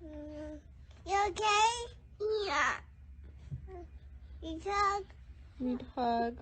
You okay? Yeah. You talk? Need a hug.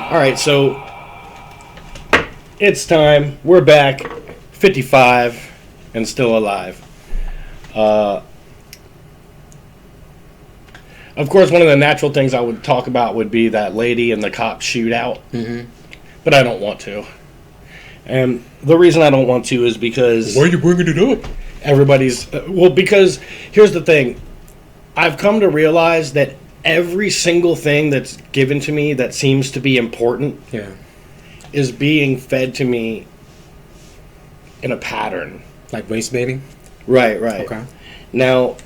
All right, so it's time. We're back, 55, and still alive. Of course, one of the natural things I would talk about would be that lady and the cop shootout, but I don't want to. And the reason I don't want to is because... Why are you bringing it up? Everybody's... because here's the thing. I've come to realize that every single thing that's given to me that seems to be important is being fed to me in a pattern. Like race baiting? Right. Okay. Now,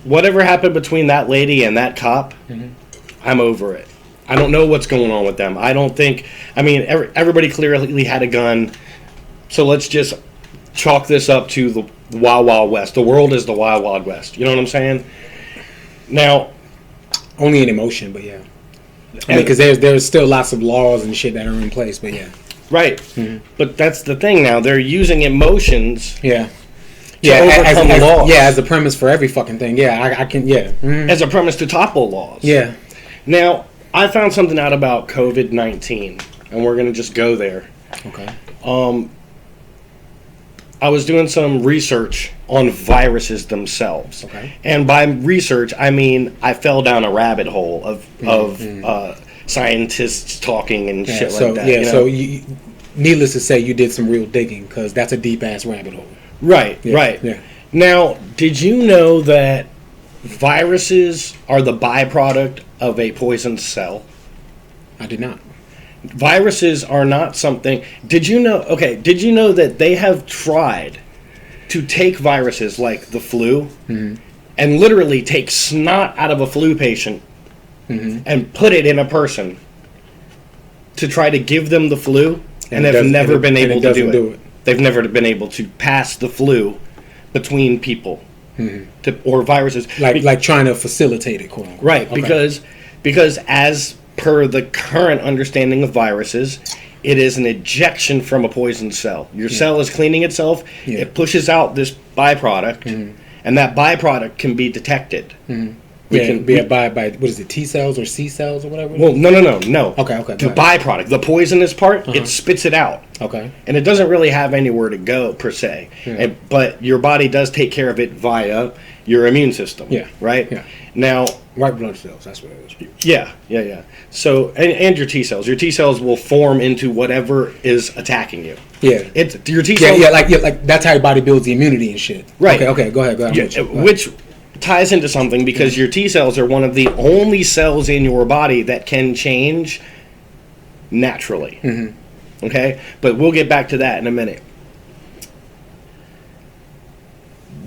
whatever happened between that lady and that cop, I'm over it. I don't know what's going on with them. I don't think... I mean, everybody clearly had a gun, so let's just chalk this up to the Wild Wild West. The world is the Wild Wild West. You know what I'm saying? Now... Only in emotion, but yeah. I mean, because there's still lots of laws and shit that are in place, but yeah. Right. But that's the thing now. They're using emotions to overcome laws. As a premise for every fucking thing. Yeah, I can, As a premise to topple laws. Yeah. Now, I found something out about COVID-19, and we're going to just go there. Okay. I was doing some research on viruses themselves. Okay. And by research, I mean I fell down a rabbit hole of scientists talking and shit like that. Yeah, you know? so needless to say, you did some real digging, because that's a deep-ass rabbit hole. Right. Yeah. Now, did you know that viruses are the byproduct of a poisoned cell? I did not. Viruses are not something... Did you know that they have tried to take viruses like the flu and literally take snot out of a flu patient and put it in a person to try to give them the flu, and they've never been able to do it. They've never been able to pass the flu between people or viruses. Like trying to facilitate it, quote unquote. Right, Okay. because as per the current understanding of viruses, it is an ejection from a poisoned cell. Your cell is cleaning itself. Yeah. It pushes out this byproduct, and that byproduct can be detected. By what is it, T cells or C cells or whatever? Well, no. Okay. The byproduct, the poisonous part, it spits it out. Okay. And it doesn't really have anywhere to go, per se. But your body does take care of it via your immune system. Yeah. Right? Yeah. Now... White blood cells, that's what it is. Yeah. So, and your T cells. Your T cells will form into whatever is attacking you. Yeah. It's your T cells. Like that's how your body builds the immunity and shit. Right. Okay, go ahead. Yeah, which ties into something, because your T cells are one of the only cells in your body that can change naturally. Okay? But we'll get back to that in a minute.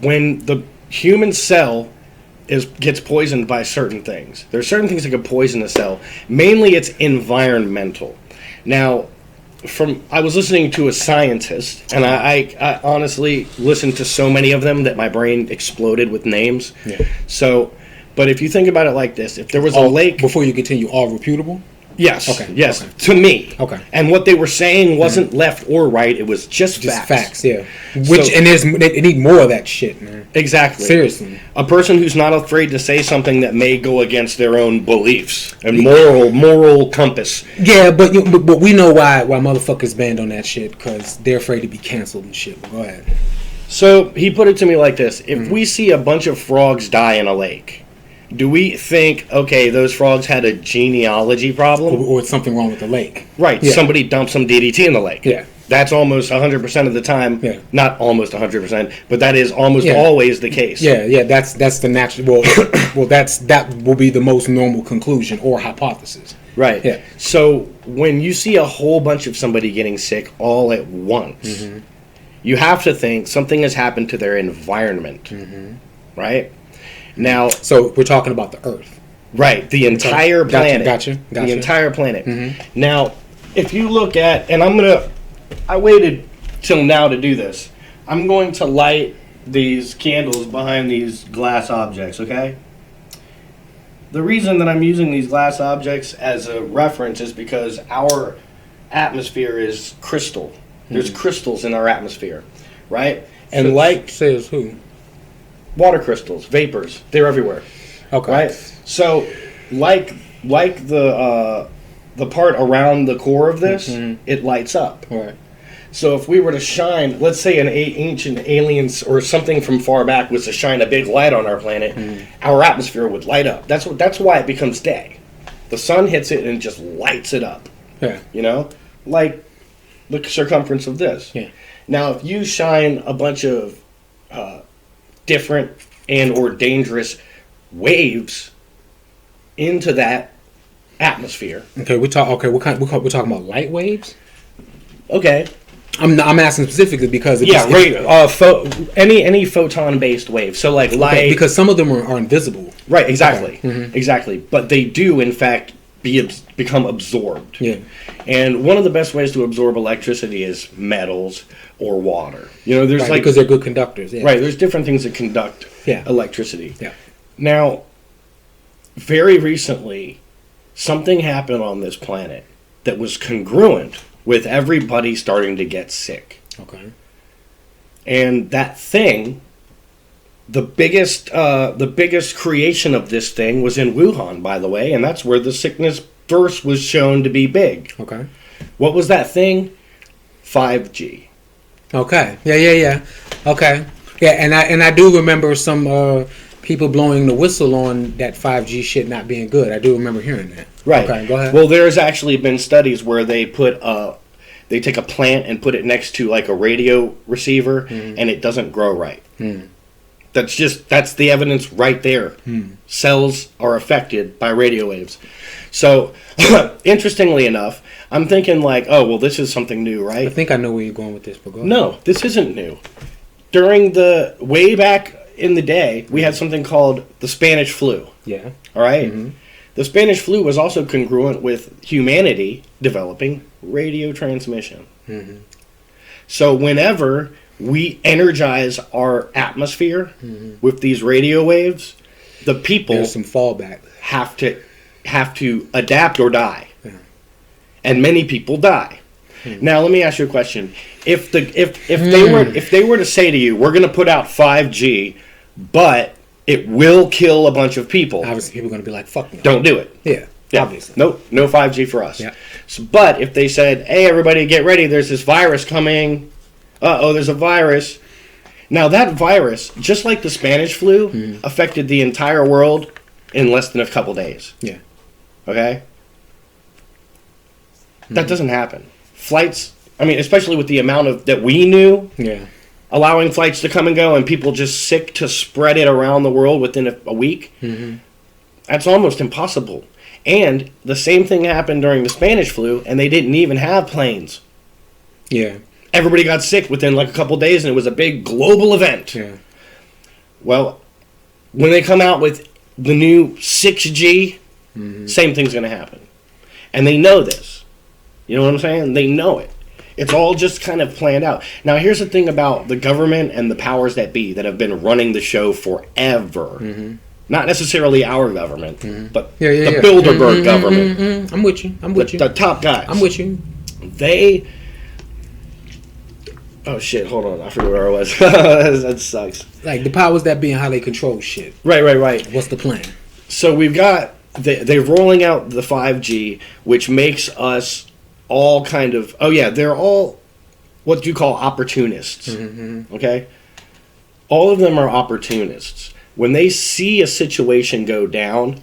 When the human cell gets poisoned by certain things, there's certain things that can poison a cell. Mainly it's environmental. Now, I was listening to a scientist, and I honestly listened to so many of them that my brain exploded with names. Yeah. So, but if you think about it like this, if there was a lake... Before you continue, all reputable? Yes. Okay. Yes. Okay. To me. Okay. And what they were saying wasn't left or right. It was just facts. Facts, yeah. They need more of that shit, man. Exactly. Seriously. A person who's not afraid to say something that may go against their own beliefs and moral compass. Yeah, but we know why motherfuckers banned on that shit, because they're afraid to be canceled and shit. But go ahead. So he put it to me like this: if we see a bunch of frogs die in a lake, do we think, okay, those frogs had a genealogy problem? Or something wrong with the lake. Right. Yeah. Somebody dumped some DDT in the lake. Yeah. That's almost 100% of the time. Yeah. Not almost 100%, but that is almost Yeah. always the case. Yeah. That's the natural. Well, that will be the most normal conclusion or hypothesis. Right. Yeah. So when you see a whole bunch of somebody getting sick all at once, you have to think something has happened to their environment. Right? Now, So we're talking about the Earth. right, the entire Gotcha, planet. gotcha. The entire planet. Now, if you look at, and I waited till now to do this. I'm going to light these candles behind these glass objects, okay? The reason that I'm using these glass objects as a reference is because our atmosphere is crystal. There's crystals in our atmosphere, right? And like says who? water crystals, vapors, they're everywhere. Okay. Right. So, like the part around the core of this, it lights up. Right. So if we were to shine, let's say an ancient aliens or something from far back was to shine a big light on our planet, our atmosphere would light up. That's why it becomes day. The sun hits it and it just lights it up. Yeah. You know, like the circumference of this. Yeah. Now, if you shine a bunch of different and or dangerous waves into that atmosphere. Okay. We're talking about light waves. Okay. I'm asking specifically because any photon based wave. So like light. Okay, because some of them are invisible. Right. Exactly. Okay. Exactly. But they do in fact become absorbed. Yeah. And one of the best ways to absorb electricity is metals or water. You know, there's Right, because they're good conductors. Yeah. right. There's different things that conduct Yeah. electricity. Yeah. Now, very recently, something happened on this planet that was congruent with everybody starting to get sick. Okay. And that thing, the biggest creation of this thing was in Wuhan, by the way, and that's where the sickness first was shown to be big. Okay. What was that thing? 5G. Okay. Yeah. Okay. Yeah, and I do remember some people blowing the whistle on that 5G shit not being good. I do remember hearing that. Right. Okay, go ahead. Well, there's actually been studies where they they take a plant and put it next to like a radio receiver, and it doesn't grow right. That's the evidence right there. Cells are affected by radio waves. So, interestingly enough, I'm thinking like, oh, well, this is something new, right? I think I know where you're going with this, but go ahead. No, this isn't new. During the way back in the day, we had something called the Spanish flu. Yeah. All right? The Spanish flu was also congruent with humanity developing radio transmission. So whenever we energize our atmosphere with these radio waves, the people There's some fallback. have to adapt or die. Yeah. And many people die. Now let me ask you a question. If they were to say to you, we're going to put out 5G, but it will kill a bunch of people. Obviously, people are going to be like, fuck no. Don't do it. Yeah. Yeah. Obviously. No 5G for us. Yeah. So, but if they said, hey, everybody get ready, there's this virus coming. There's a virus. Now that virus, just like the Spanish flu, affected the entire world in less than a couple days. Yeah. Okay? That doesn't happen. Flights, I mean, especially with the amount of that we knew, Yeah. allowing flights to come and go and people just sick to spread it around the world within a week, that's almost impossible. And the same thing happened during the Spanish flu, and they didn't even have planes. Yeah. Everybody got sick within like a couple days, and it was a big global event. Yeah. Well, when they come out with the new 6G, same thing's going to happen. And they know this. You know what I'm saying? They know it. It's all just kind of planned out. Now, here's the thing about the government and the powers that be that have been running the show forever. Not necessarily our government, but the Bilderberg government. I'm with you. The top guys. I'm with you. They... Oh, shit. Hold on. I forget where I was. That sucks. Like, the powers that be and how they control shit. Right. What's the plan? So we've got... They're rolling out the 5G, which makes us all kind of... Oh, yeah. They're all what you call opportunists. Okay? All of them are opportunists. When they see a situation go down,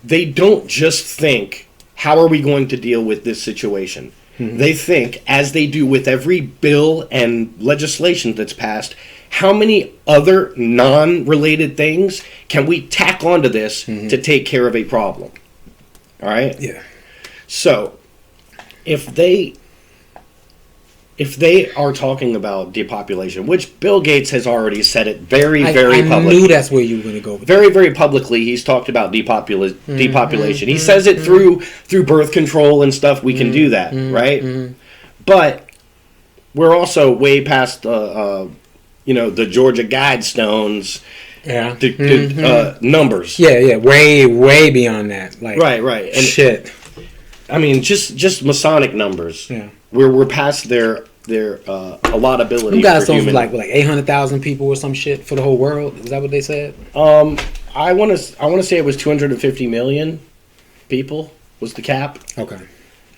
they don't just think, how are we going to deal with this situation? they think, as they do with every bill and legislation that's passed, how many other non-related things can we tack onto this to take care of a problem? All right? Yeah. So, if they are talking about depopulation, which Bill Gates has already said it very publicly. I knew that's where you were going to go with very publicly, he's talked about depopulation. He says it through birth control and stuff. We can do that, right? But we're also way past the Georgia Guidestones. Yeah. Numbers. Yeah, way beyond that. Like, right. And shit. I mean, just Masonic numbers. Yeah. We're past their allotability. You guys for sold human. like 800,000 people or some shit for the whole world. Is that what they said? I want to say it was 250 million people was the cap. Okay.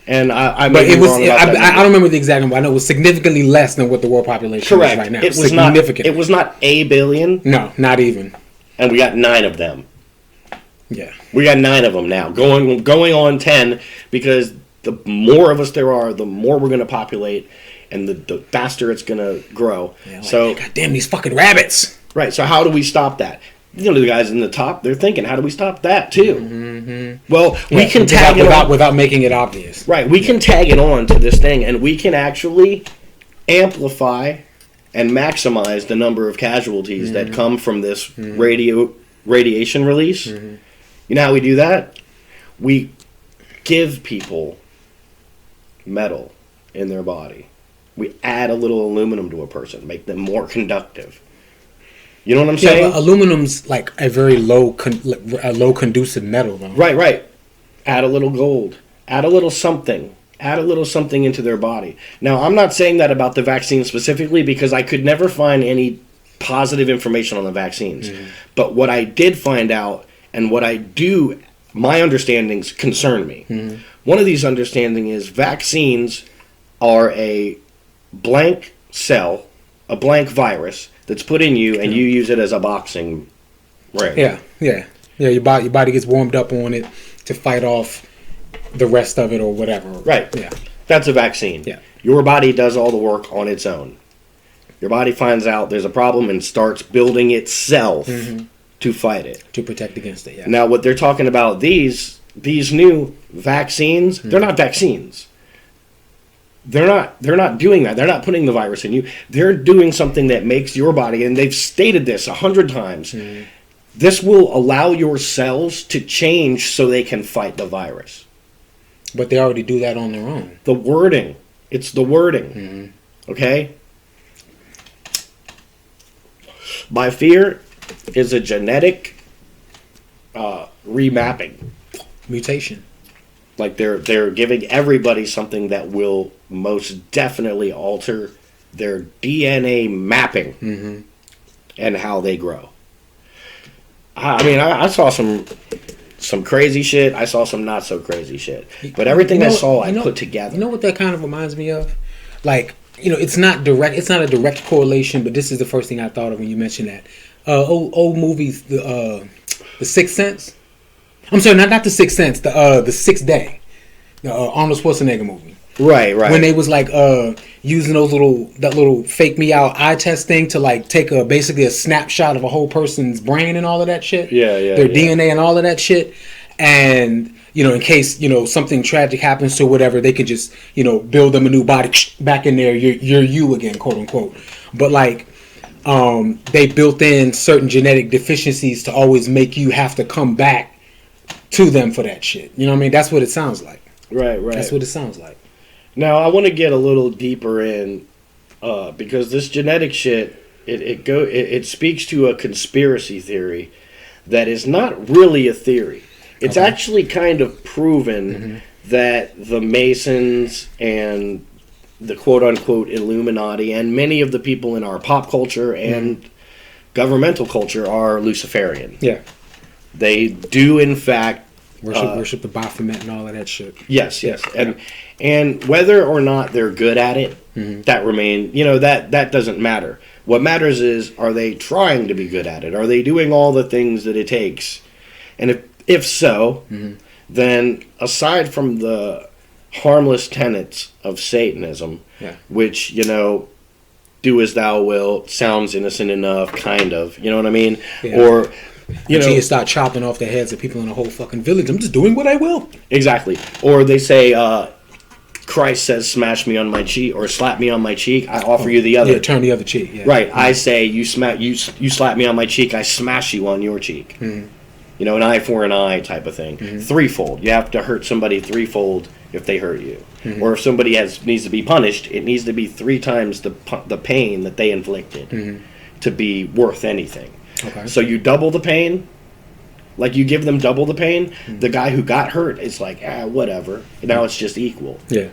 And I But may it be was. wrong about that I don't remember the exact number. I know it was significantly less than what the world population Correct. is right now. It was significant. It was not a billion. No, not even. And we got 9 of them. Yeah. We got 9 of them now, going on 10, because the more of us there are, the more we're going to populate, and the faster it's going to grow. Yeah, like, so, God damn these fucking rabbits. right. So how do we stop that? The guys in the top, they're thinking, how do we stop that too? Well, we can tag it on. Without making it obvious. Right, we can tag it on to this thing, and we can actually amplify and maximize the number of casualties that come from this radiation release. You know how we do that? We give people metal in their body. We add a little aluminum to a person, make them more conductive. You know what I'm saying? Yeah, but aluminum's like a very low conducive metal, though. Right. Add a little gold. Add a little something. Add a little something into their body. Now, I'm not saying that about the vaccine specifically because I could never find any positive information on the vaccines. But what I did find out and what I do, my understandings concern me. One of these understanding is vaccines are a blank cell, a blank virus that's put in you, and you use it as a boxing ring. Yeah. Your body gets warmed up on it to fight off the rest of it or whatever. Right. Yeah. That's a vaccine. Yeah. Your body does all the work on its own. Your body finds out there's a problem and starts building itself to fight it. To protect against it, yeah. Now, what they're talking about, these new vaccines, they're not vaccines. They're not doing that. They're not putting the virus in you. They're doing something that makes your body, and they've stated this 100 times, this will allow your cells to change so they can fight the virus. But they already do that on their own. The wording. It's the wording. Okay? Bifear is a genetic remapping. Mutation. Like they're giving everybody something that will most definitely alter their DNA mapping and how they grow. I mean, I saw some crazy shit. I saw some not so crazy shit. But everything I saw, I put together. You know what that kind of reminds me of? Like, it's not direct. It's not a direct correlation, but this is the first thing I thought of when you mentioned that. Old movies, the Sixth Sense. I'm sorry, not the Sixth Sense. The Sixth Day, the Arnold Schwarzenegger movie. Right. When they was like using that little fake me out eye test thing to like take basically a snapshot of a whole person's brain and all of that shit. Their DNA and all of that shit, and in case something tragic happens to whatever, they could just build them a new body back in there. You're you again, quote unquote. But like. They built in certain genetic deficiencies to always make you have to come back to them for that shit. You know what I mean? That's what it sounds like. Right. That's what it sounds like. Now, I want to get a little deeper in because this genetic shit, it speaks to a conspiracy theory that is not really a theory. It's actually kind of proven that the Masons and the quote-unquote Illuminati and many of the people in our pop culture and governmental culture are Luciferian. Yeah. They do, in fact... Worship the Baphomet and all of that shit. Yes. And whether or not they're good at it, that that doesn't matter. What matters is, are they trying to be good at it? Are they doing all the things that it takes? And if so, then aside from the harmless tenets of Satanism, which, you know, do as thou wilt, sounds innocent enough, kind of, you know what I mean? Yeah. Or, you know, you start chopping off the heads of people in a whole fucking village. I'm just doing what I will. Exactly. Or they say, Christ says, smash me on my cheek or slap me on my cheek. I offer you the other. Yeah, turn the other cheek. Yeah. Right. I say, you slap me on my cheek. I smash you on your cheek. Mm-hmm. You know, an eye for an eye type of thing. Mm-hmm. Threefold. You have to hurt somebody threefold if they hurt you. Mm-hmm. Or if somebody needs to be punished, it needs to be 3 times the pain that they inflicted to be worth anything. Okay. So you double the pain. Like, you give them double the pain. The guy who got hurt is like, whatever. Now it's just equal. Yeah.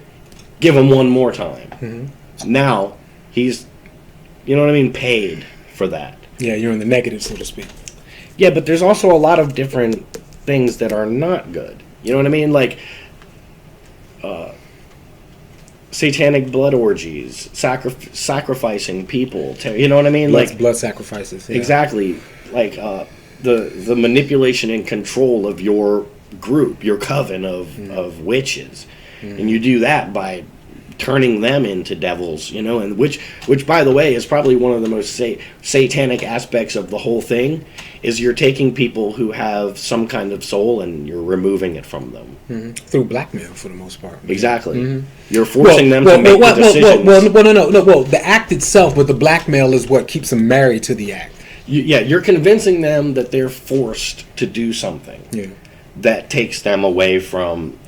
Give him one more time. Now he's, you know what I mean, paid for that. Yeah, you're in the negative, so to speak. Yeah, but there's also a lot of different things that are not good. You know what I mean? Like, satanic blood orgies, sacrificing people. You know what I mean? Like blood sacrifices. Yeah. Exactly. Like the manipulation and control of your group, your coven of witches, and you do that by turning them into devils. You know, and which by the way is probably one of the most satanic aspects of the whole thing. Is you're taking people who have some kind of soul and you're removing it from them through blackmail for the most part. Exactly. You're forcing them to make decisions. Well, the act itself, but the blackmail is what keeps them married to the act. You're convincing them that they're forced to do something that takes them away from,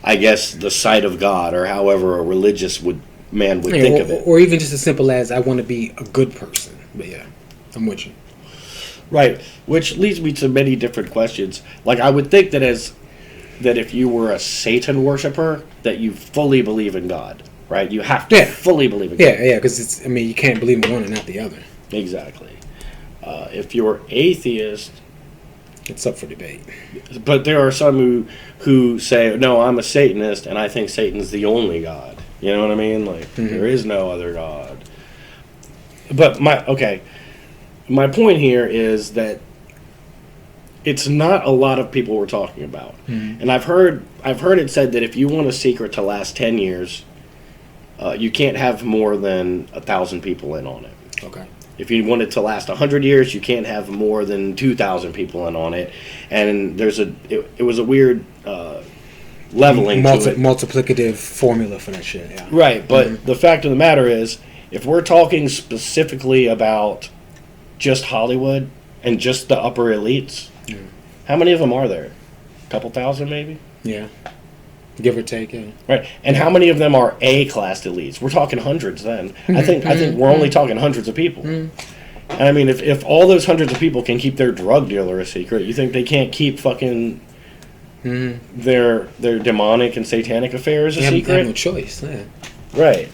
I guess, the sight of God, or however a religious man would think of it. Or even just as simple as, I want to be a good person. But yeah, I'm with you. Right, which leads me to many different questions. Like, I would think that if you were a Satan worshiper, that you fully believe in God, right? You have to fully believe in God. Yeah, because you can't believe in one and not the other. Exactly. If you're atheist, it's up for debate. But there are some who say, no, I'm a Satanist, and I think Satan's the only God. You know what I mean? Like, there is no other God. But my point here is that it's not a lot of people we're talking about. And I've heard it said that if you want a secret to last 10 years, you can't have more than 1,000 people in on it. Okay. If you want it to last 100 years, you can't have more than 2,000 people in on it. And it was a weird leveling to it. Multiplicative formula for that shit, yeah. Right, but the fact of the matter is, if we're talking specifically about just Hollywood and just the upper elites, how many of them are there? A couple thousand, maybe? Yeah. Give or take, yeah. Right. And how many of them are A-class elites? We're talking hundreds then. I think we're only talking hundreds of people. And I mean, if all those hundreds of people can keep their drug dealer a secret, you think they can't keep fucking their demonic and satanic affairs a secret? They have no choice, yeah. Right.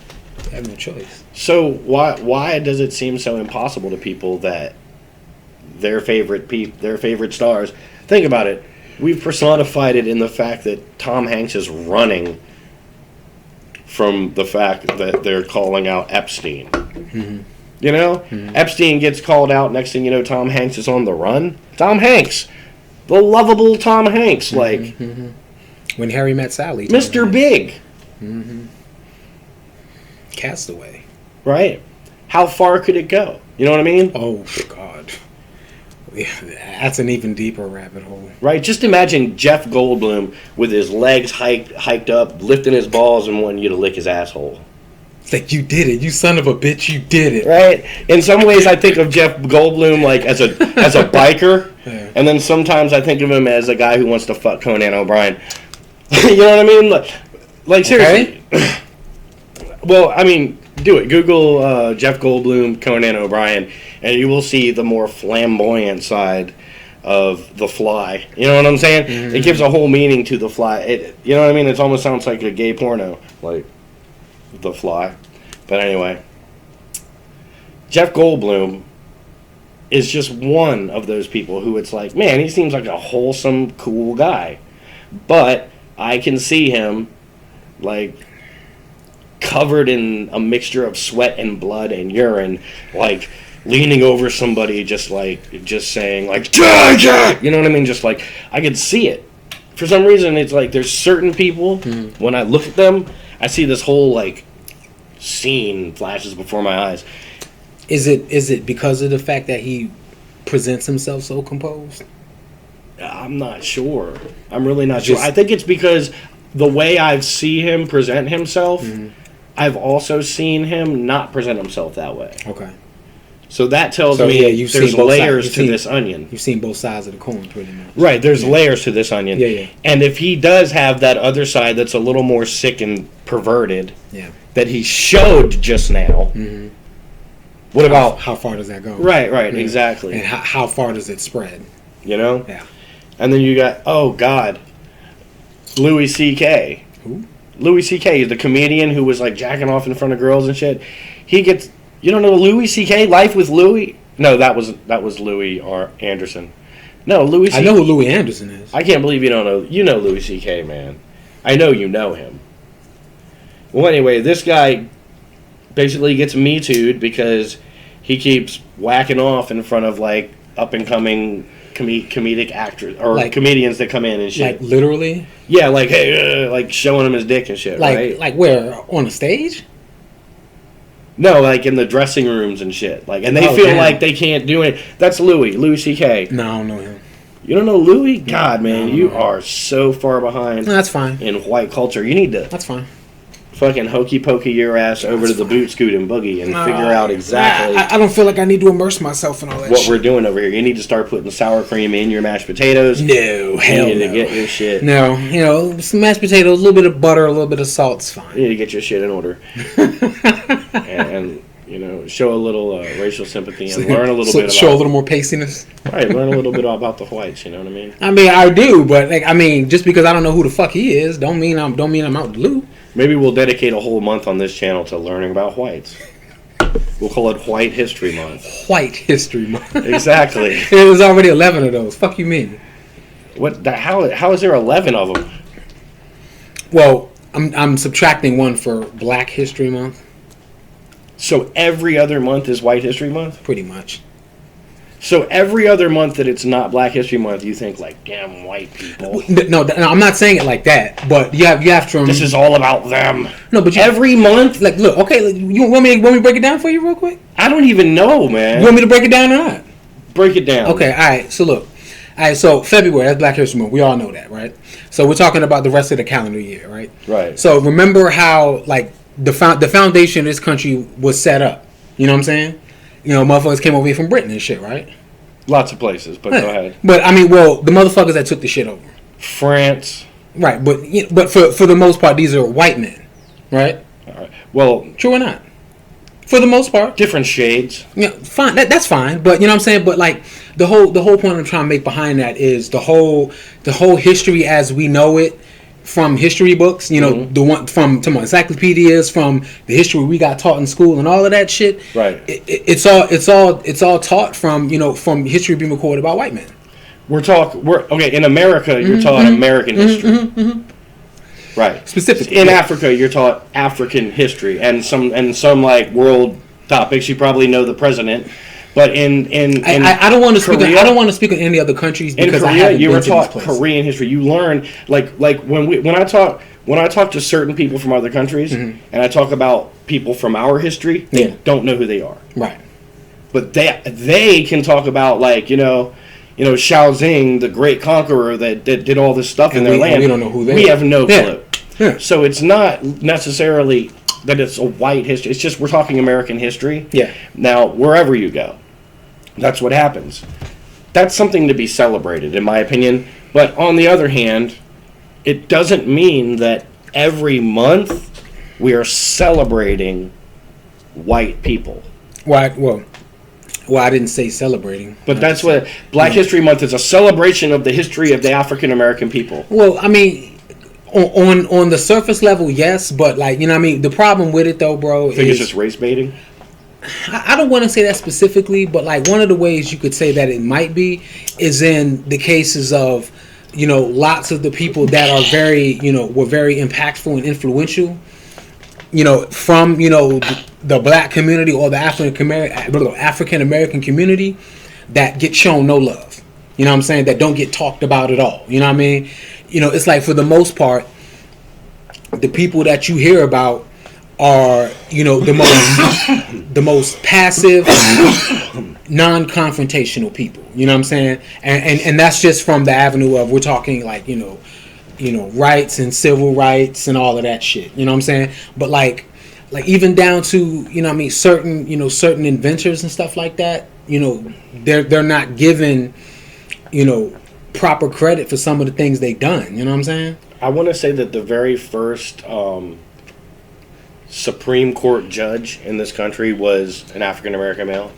They have no choice. So why does it seem so impossible to people that their favorite stars? Think about it. We've personified it in the fact that Tom Hanks is running from the fact that they're calling out Epstein. You know? Epstein gets called out. Next thing you know, Tom Hanks is on the run. Tom Hanks. The lovable Tom Hanks. Like, When Harry Met Sally. Mr. Big. Castaway. Right? How far could it go? You know what I mean? Oh, God. Yeah, that's an even deeper rabbit hole. Right? Just imagine Jeff Goldblum with his legs hiked up, lifting his balls and wanting you to lick his asshole. It's like, you did it. You son of a bitch, you did it. Right? In some ways, I think of Jeff Goldblum like as a biker, and then sometimes I think of him as a guy who wants to fuck Conan O'Brien. You know what I mean? Like seriously. Okay. Well, I mean, do it. Google Jeff Goldblum, Conan O'Brien, and you will see the more flamboyant side of The Fly. You know what I'm saying? It gives a whole meaning to The Fly. You know what I mean? It almost sounds like a gay porno, like The Fly. But anyway, Jeff Goldblum is just one of those people who it's like, man, he seems like a wholesome, cool guy. But I can see him, like, covered in a mixture of sweat and blood and urine, like leaning over somebody, just saying like, you know what I mean? Just like, I could see it. for some reason, it's like there's certain people, when I look at them, I see this whole, like, scene flashes before my eyes. Is it because of the fact that he presents himself so composed? I'm not sure. I'm really not sure. I think it's because the way I see him present himself, I've also seen him not present himself that way. Okay. So that tells me there's layers to this onion. You've seen both sides of the coin, pretty much. Right, there's layers to this onion. Yeah. And if he does have that other side that's a little more sick and perverted, that he showed just now, what about... How far does that go? Right, exactly. And how far does it spread? You know? Yeah. And then you got, oh, God, Louis C.K. Who? Louis C.K., the comedian who was, like, jacking off in front of girls and shit. He gets... You don't know Louis C.K.? Life with Louis? No, that was Louis R. Anderson. No, Louis C.K. I know who Louis Anderson is. I can't believe you don't know. You know Louis C.K., man. I know you know him. Well, anyway, this guy basically gets Me Too'd because he keeps whacking off in front of, like, up-and-coming comedic actors or like, comedians that come in and shit. Like, literally? Yeah, like, hey, like, showing him his dick and shit, right? Like, where? On a stage? No, like, in the dressing rooms and shit. Like, and they feel like they can't do it. That's Louis C.K. No, I don't know him. You don't know Louis? God, man, you are so far behind. No, that's fine. In white culture. You need to... That's fine. Fucking hokey pokey your ass over to the boot scoot and boogie and figure out exactly. I don't feel like I need to immerse myself in all that. What we're doing over here. You need to start putting sour cream in your mashed potatoes. No, hell no. You need to get your shit. No, you know, some mashed potatoes, a little bit of butter, a little bit of salt's fine. You need to get your shit in order. and you know, show a little racial sympathy and learn a little bit about. Show a little more pastiness. Right, learn a little bit about the whites. You know what I mean? I mean, I do, but like, I mean, just because I don't know who the fuck he is, don't mean I'm out the loop. Maybe we'll dedicate a whole month on this channel to learning about whites. We'll call it White History Month. White History Month. Exactly. There's already 11 of those. Fuck you mean? What? How is there 11 of them? Well, I'm subtracting one for Black History Month. So every other month is White History Month? Pretty much. So every other month that it's not Black History Month, you think like, damn white people. No, I'm not saying it like that. But you have to. This is all about them. No, but every month, like, look, okay, you want me to break it down for you real quick? I don't even know, man. You want me to break it down or not? Break it down. Okay, all right. So look, all right. So February, that's Black History Month. We all know that, right? So we're talking about the rest of the calendar year, right? Right. So remember how like the foundation of this country was set up. You know what I'm saying? You know, motherfuckers came over here from Britain and shit, right? Lots of places, but go ahead. But I mean, well, the motherfuckers that took the shit over. France. Right, but for the most part, these are white men, right? All right. Well, true or not? For the most part, different shades. Yeah, fine. That's fine. But you know what I'm saying. But like the whole point I'm trying to make behind that is the whole history as we know it. From history books, you know, the one from encyclopedias, from the history we got taught in school, and all of that shit. Right. It's all taught from from history being recorded by white men. We're okay. In America, you're taught American history. Right. Specifically, in Africa, you're taught African history and some like world topics. You probably know the president. But I don't want to speak. I don't want to speak on any other countries because in Korea, you were taught Korean history. You learn like when I talk to certain people from other countries and I talk about people from our history, they don't know who they are. Right. But they can talk about like you know Xiaozing, the great conqueror that did all this stuff in their land. We don't know who they are. We have no clue. Yeah. So it's not necessarily that it's a white history. It's just we're talking American history. Yeah. Now wherever you go. That's what happens. That's something to be celebrated, in my opinion. But on the other hand, it doesn't mean that every month we are celebrating white people. Why? Well, I didn't say celebrating. But that's what Black History Month is, a celebration of the history of the African American people. Well, I mean, on the surface level, yes. But like, you know what I mean? The problem with it, though, bro, I think it's just race baiting. I don't want to say that specifically, but like one of the ways you could say that it might be is in the cases of, you know, lots of the people that are were very impactful and influential, you know, from, you know, the black community or the African American community that get shown no love. You know what I'm saying? That don't get talked about at all. You know what I mean? it's like for the most part, the people that you hear about are, the most passive, non-confrontational people. You know what I'm saying? And that's just from the avenue of, we're talking like, rights and civil rights and all of that shit. You know what I'm saying? But like even down to, certain inventors and stuff like that, they're not given, proper credit for some of the things they've done. You know what I'm saying? I want to say that the very first Supreme Court judge in this country was an African American male.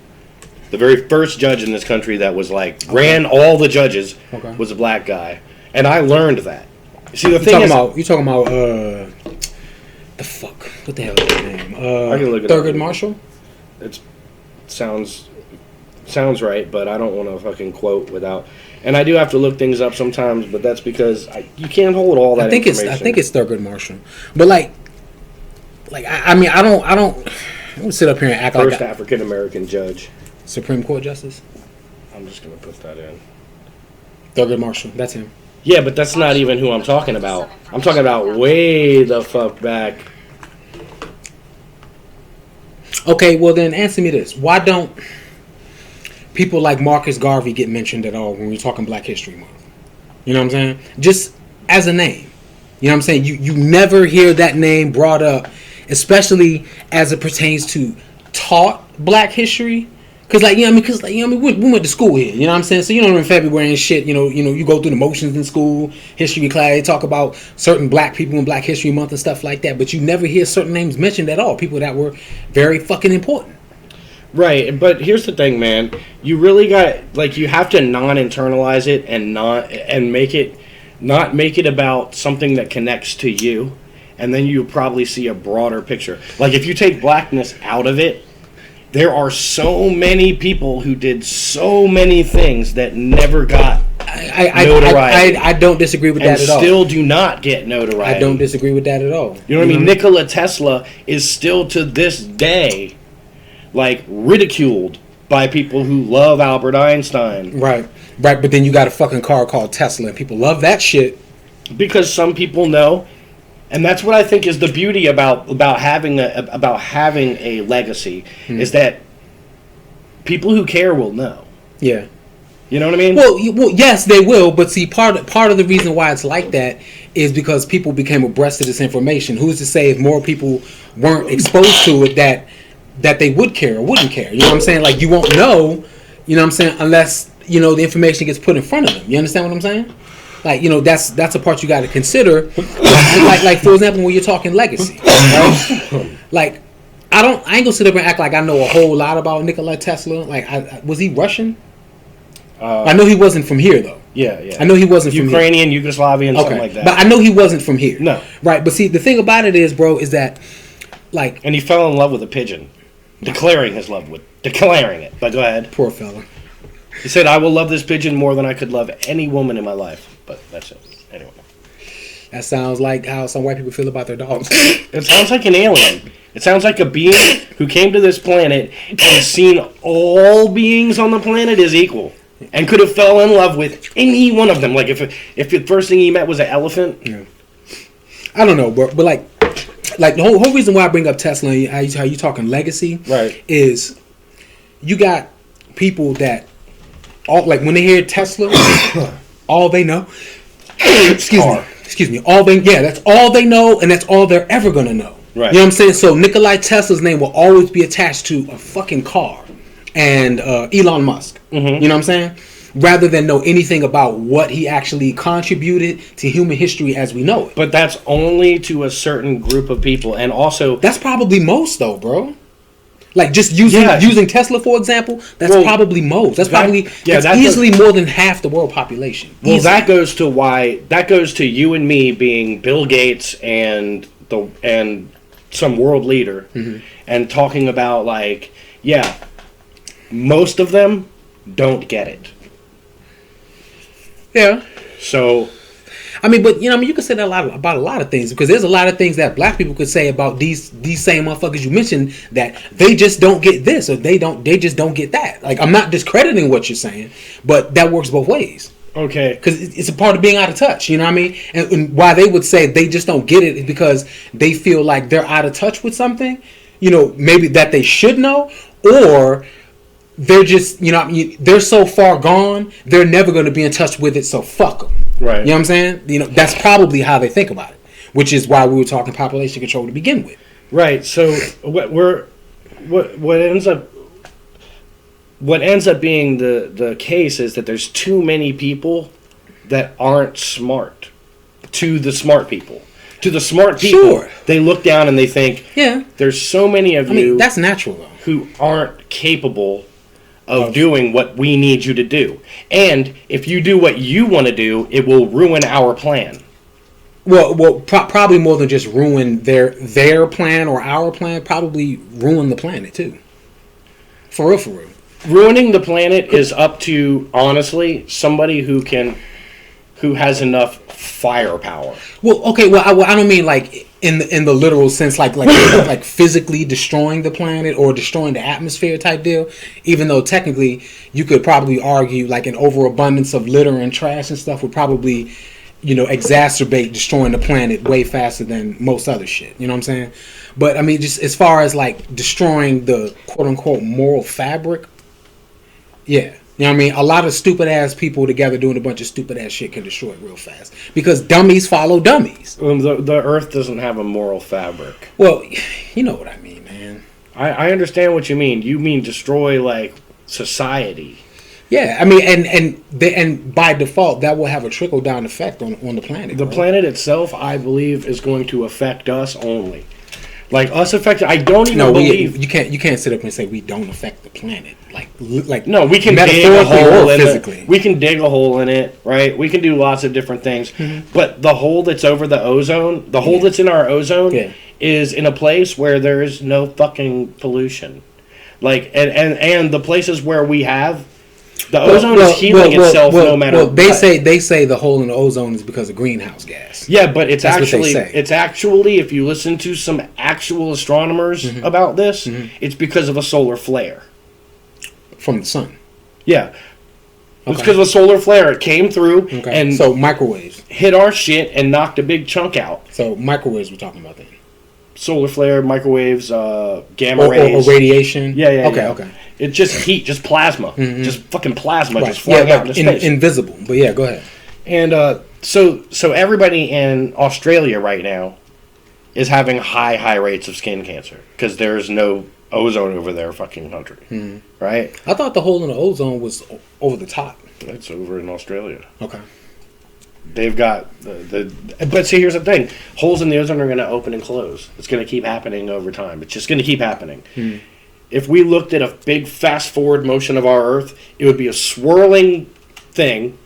The very first judge in this country that was ran all the judges was a black guy, and I learned that. See, the thing is, you talking about the fuck? What the hell is his name? I can look it Thurgood up. Marshall. It sounds right, but I don't want to fucking quote without. And I do have to look things up sometimes, but that's because you can't hold all that information. I think it's Thurgood Marshall, but I don't sit up here and act like first African American judge, Supreme Court justice. I'm just gonna put that in. Thurgood Marshall, that's him. Yeah, but that's not even who I'm talking about. I'm talking about way the fuck back. Okay, well then answer me this: why don't people like Marcus Garvey get mentioned at all when we're talking Black History Month? You know what I'm saying? Just as a name. You know what I'm saying? You never hear that name brought up, especially as it pertains to taught Black history. Cause we went to school here. You know what I'm saying? So in February and shit, you go through the motions in school, history class. They talk about certain Black people in Black History Month and stuff like that. But you never hear certain names mentioned at all. People that were very fucking important. Right, but here's the thing, man. You really got you have to non-internalize it and not make it about something that connects to you, and then you probably see a broader picture. Like if you take blackness out of it, there are so many people who did so many things that never got notoriety. I don't disagree with that at all. And still do not get notoriety. I don't disagree with that at all. You know what I mean? Nikola Tesla is still to this day ridiculed by people who love Albert Einstein. Right. But then you got a fucking car called Tesla, and people love that shit because some people know. And that's what I think is the beauty about having a legacy is that people who care will know. Yeah. You know what I mean? Well, yes, they will. But see, part of the reason why it's like that is because people became abreast of this information. Who's to say if more people weren't exposed to it that they would care or wouldn't care? You know what I'm saying? You won't know. You know what I'm saying? Unless the information gets put in front of them. You understand what I'm saying? That's a part you got to consider. For example, when you're talking legacy, right? I ain't gonna sit up and act like I know a whole lot about Nikola Tesla. Was he Russian? I know he wasn't from here though. Yeah. I know he wasn't Ukrainian, Yugoslavian, something like that. But I know he wasn't from here. No. Right, but see, the thing about it is, bro, is that and he fell in love with a pigeon, declaring it. But go ahead. Poor fella. He said, "I will love this pigeon more than I could love any woman in my life." But that's it. Anyway. That sounds like how some white people feel about their dogs. It sounds like an alien. It sounds like a being who came to this planet and has seen all beings on the planet as equal and could have fell in love with any one of them. If the first thing he met was an elephant. Yeah. I don't know, but the whole reason why I bring up Tesla and how you talking legacy, right, is you got people that when they hear Tesla, all they know. Excuse me. That's all they know, and that's all they're ever gonna know. Right. You know what I'm saying? So Nikola Tesla's name will always be attached to a fucking car, and Elon Musk. Mm-hmm. You know what I'm saying? Rather than know anything about what he actually contributed to human history as we know it. But that's only to a certain group of people, and also that's probably most though, bro. Just using Tesla for example, that's probably most. That's easily more than half the world population. Well, easily. That goes to you and me being Bill Gates and some world leader, mm-hmm, and talking about most of them don't get it. Yeah. So, but you could say that about a lot of things, because there's a lot of things that black people could say about these same motherfuckers you mentioned, that they just don't get this or they just don't get that. I'm not discrediting what you're saying, but that works both ways. Okay. Because it's a part of being out of touch, you know what I mean? And why they would say they just don't get it is because they feel like they're out of touch with something, you know, maybe that they should know, or they're just, you know what I mean, they're so far gone, they're never going to be in touch with it, so fuck them. Right. You know what I'm saying? You know, that's probably how they think about it, which is why we were talking population control to begin with. Right. So what ends up being the case is that there's too many people that aren't smart to the smart people. To the smart people, Sure. They look down and they think, Yeah. there's so many of I mean, you that's natural, though. who aren't capable of doing what we need you to do. And if you do what you want to do, it will ruin our plan. Well, probably more than just ruin their plan or our plan. Probably ruin the planet too. For real, for real. Ruining the planet is up to, honestly, somebody who has enough firepower. Well, okay. Well, I don't mean like in the literal sense, like like physically destroying the planet or destroying the atmosphere type deal. Even though technically, you could probably argue like an overabundance of litter and trash and stuff would probably, you know, exacerbate destroying the planet way faster than most other shit. You know what I'm saying? But I mean, just as far as like destroying the quote unquote moral fabric, yeah. You know what I mean? A lot of stupid ass people together doing a bunch of stupid ass shit can destroy it real fast. Because dummies follow dummies. The Earth doesn't have a moral fabric. Well, you know what I mean, man. I understand what you mean. You mean destroy, like, society. Yeah, I mean, and by default, that will have a trickle down effect on the planet. The planet itself, I believe, is going to affect us only. Like us affected, I don't even believe you can't sit up and say we don't affect the planet. Like no, we can dig a hole in physically. We can dig a hole in it, right? We can do lots of different things. Mm-hmm. But the hole that's over the ozone, the hole that's in our ozone, is in a place where there is no fucking pollution. Like and the places where we have the ozone is healing itself no matter what. They say the hole in the ozone is because of greenhouse gas. Yeah, but it's actually if you listen to some actual astronomers about this, it's because of a solar flare from the sun. Yeah. It's because of a solar flare. It came through and so microwaves hit our shit and knocked a big chunk out. So microwaves we're talking about then. Solar flare, microwaves, gamma rays, or radiation. Yeah. Okay. It's just heat, just plasma, just fucking plasma, just flying out into space. Invisible, but yeah, go ahead. And so everybody in Australia right now is having high rates of skin cancer because there's no ozone over their fucking country, right? I thought the hole in the ozone was over the top. It's over in Australia. Okay. They've got but see, here's the thing: holes in the ozone are going to open and close. It's going to keep happening over time. It's just going to keep happening. If we looked at a big fast forward motion of our Earth, it would be a swirling thing,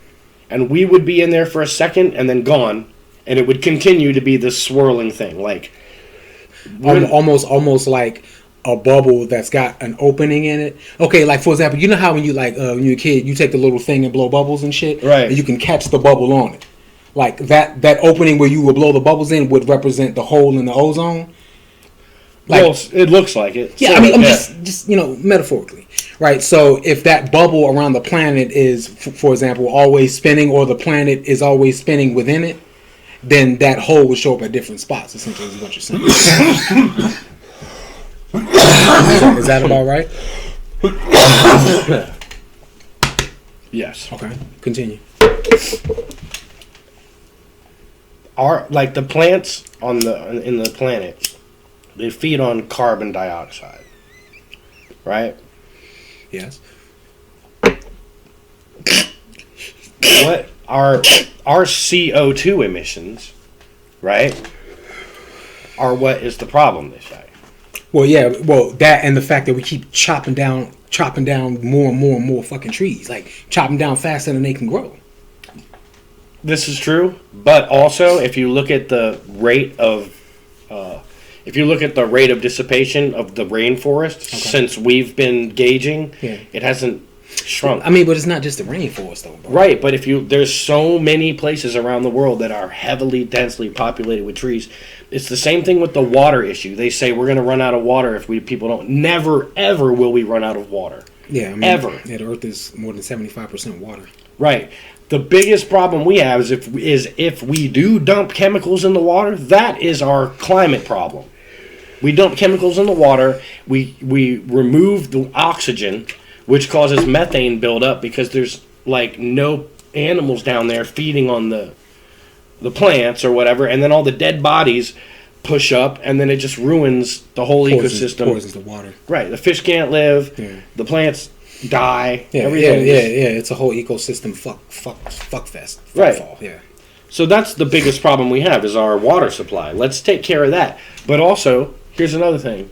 and we would be in there for a second and then gone, and it would continue to be this swirling thing, like almost like a bubble that's got an opening in it. Okay, like for example, you know how when you when you're a kid, you take the little thing and blow bubbles and shit, right? And you can catch the bubble on it. Like that opening where you would blow the bubbles in would represent the hole in the ozone. Like, well, it looks like it. Yeah, so, I mean, I'm just metaphorically, right? So if that bubble around the planet is, for example, always spinning, or the planet is always spinning within it, then that hole would show up at different spots. Essentially, is what you're saying. Is that about right? Yes. Okay. Continue. The plants in the planet, they feed on carbon dioxide, right? Yes. What our CO2 emissions, right, are what is the problem, they say. Well, yeah. Well, that and the fact that we keep chopping down more and more and more fucking trees, like chopping down faster than they can grow. This is true, but also if you look at the rate of dissipation of the rainforest since we've been gauging, it hasn't shrunk. I mean, but it's not just the rainforest, though, bro. Right, but there's so many places around the world that are heavily, densely populated with trees. It's the same thing with the water issue. They say we're going to run out of water if people don't. Never, ever will we run out of water. Yeah, I mean, ever. Yeah, the Earth is more than 75% water. Right. the biggest problem we have is if we do dump chemicals in the water, that is our climate problem. We dump chemicals in the water. We remove the oxygen, which causes methane buildup because there's like no animals down there feeding on the plants or whatever, and then all the dead bodies push up, and then it just ruins the whole ecosystem. Poisons the water. Right. The fish can't live. Yeah. The plants die. Yeah, everything. Yeah. It's a whole ecosystem fuck fest. Right. Fall. Yeah. So that's the biggest problem we have is our water supply. Let's take care of that. But also, here's another thing.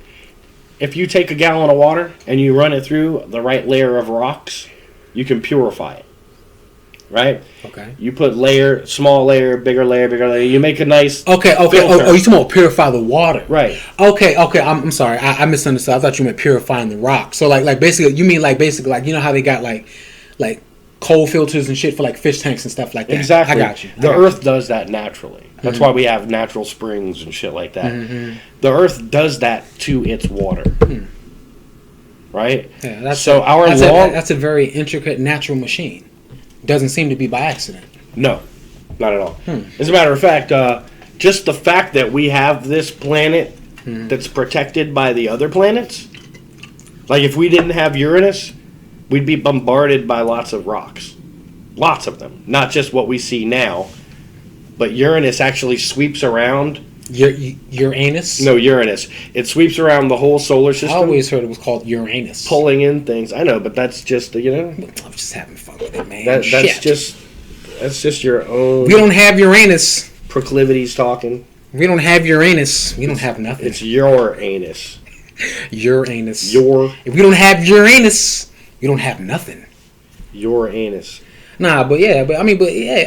If you take a gallon of water and you run it through the right layer of rocks, you can purify it. Right? Okay. You put small layer, bigger layer, bigger layer. You make a nice Okay. filter. Oh, you talking about purify the water? Right. Okay. I'm sorry. I misunderstood. I thought you meant purifying the rock. So like basically, you mean like basically like you know how they got like cold filters and shit for like fish tanks and stuff like that. Exactly. I got you. The Earth does that naturally. That's why we have natural springs and shit like that. Mm-hmm. The Earth does that to its water. Right? Yeah, that's a very intricate natural machine. Doesn't seem to be by accident. No, not at all. As a matter of fact, just the fact that we have this planet that's protected by the other planets, like if we didn't have Uranus, we'd be bombarded by lots of rocks. Lots of them. Not just what we see now, but Uranus actually sweeps around. Uranus? No, Uranus. It sweeps around the whole solar system. I always heard it was called Uranus. Pulling in things. I know, but that's just, I'm just having fun with it, man. That's just your own... We don't have Uranus. Proclivities talking. We don't have Uranus. We don't have nothing. It's your anus. Uranus. If we don't have Uranus, we don't have nothing. Your anus. Nah, but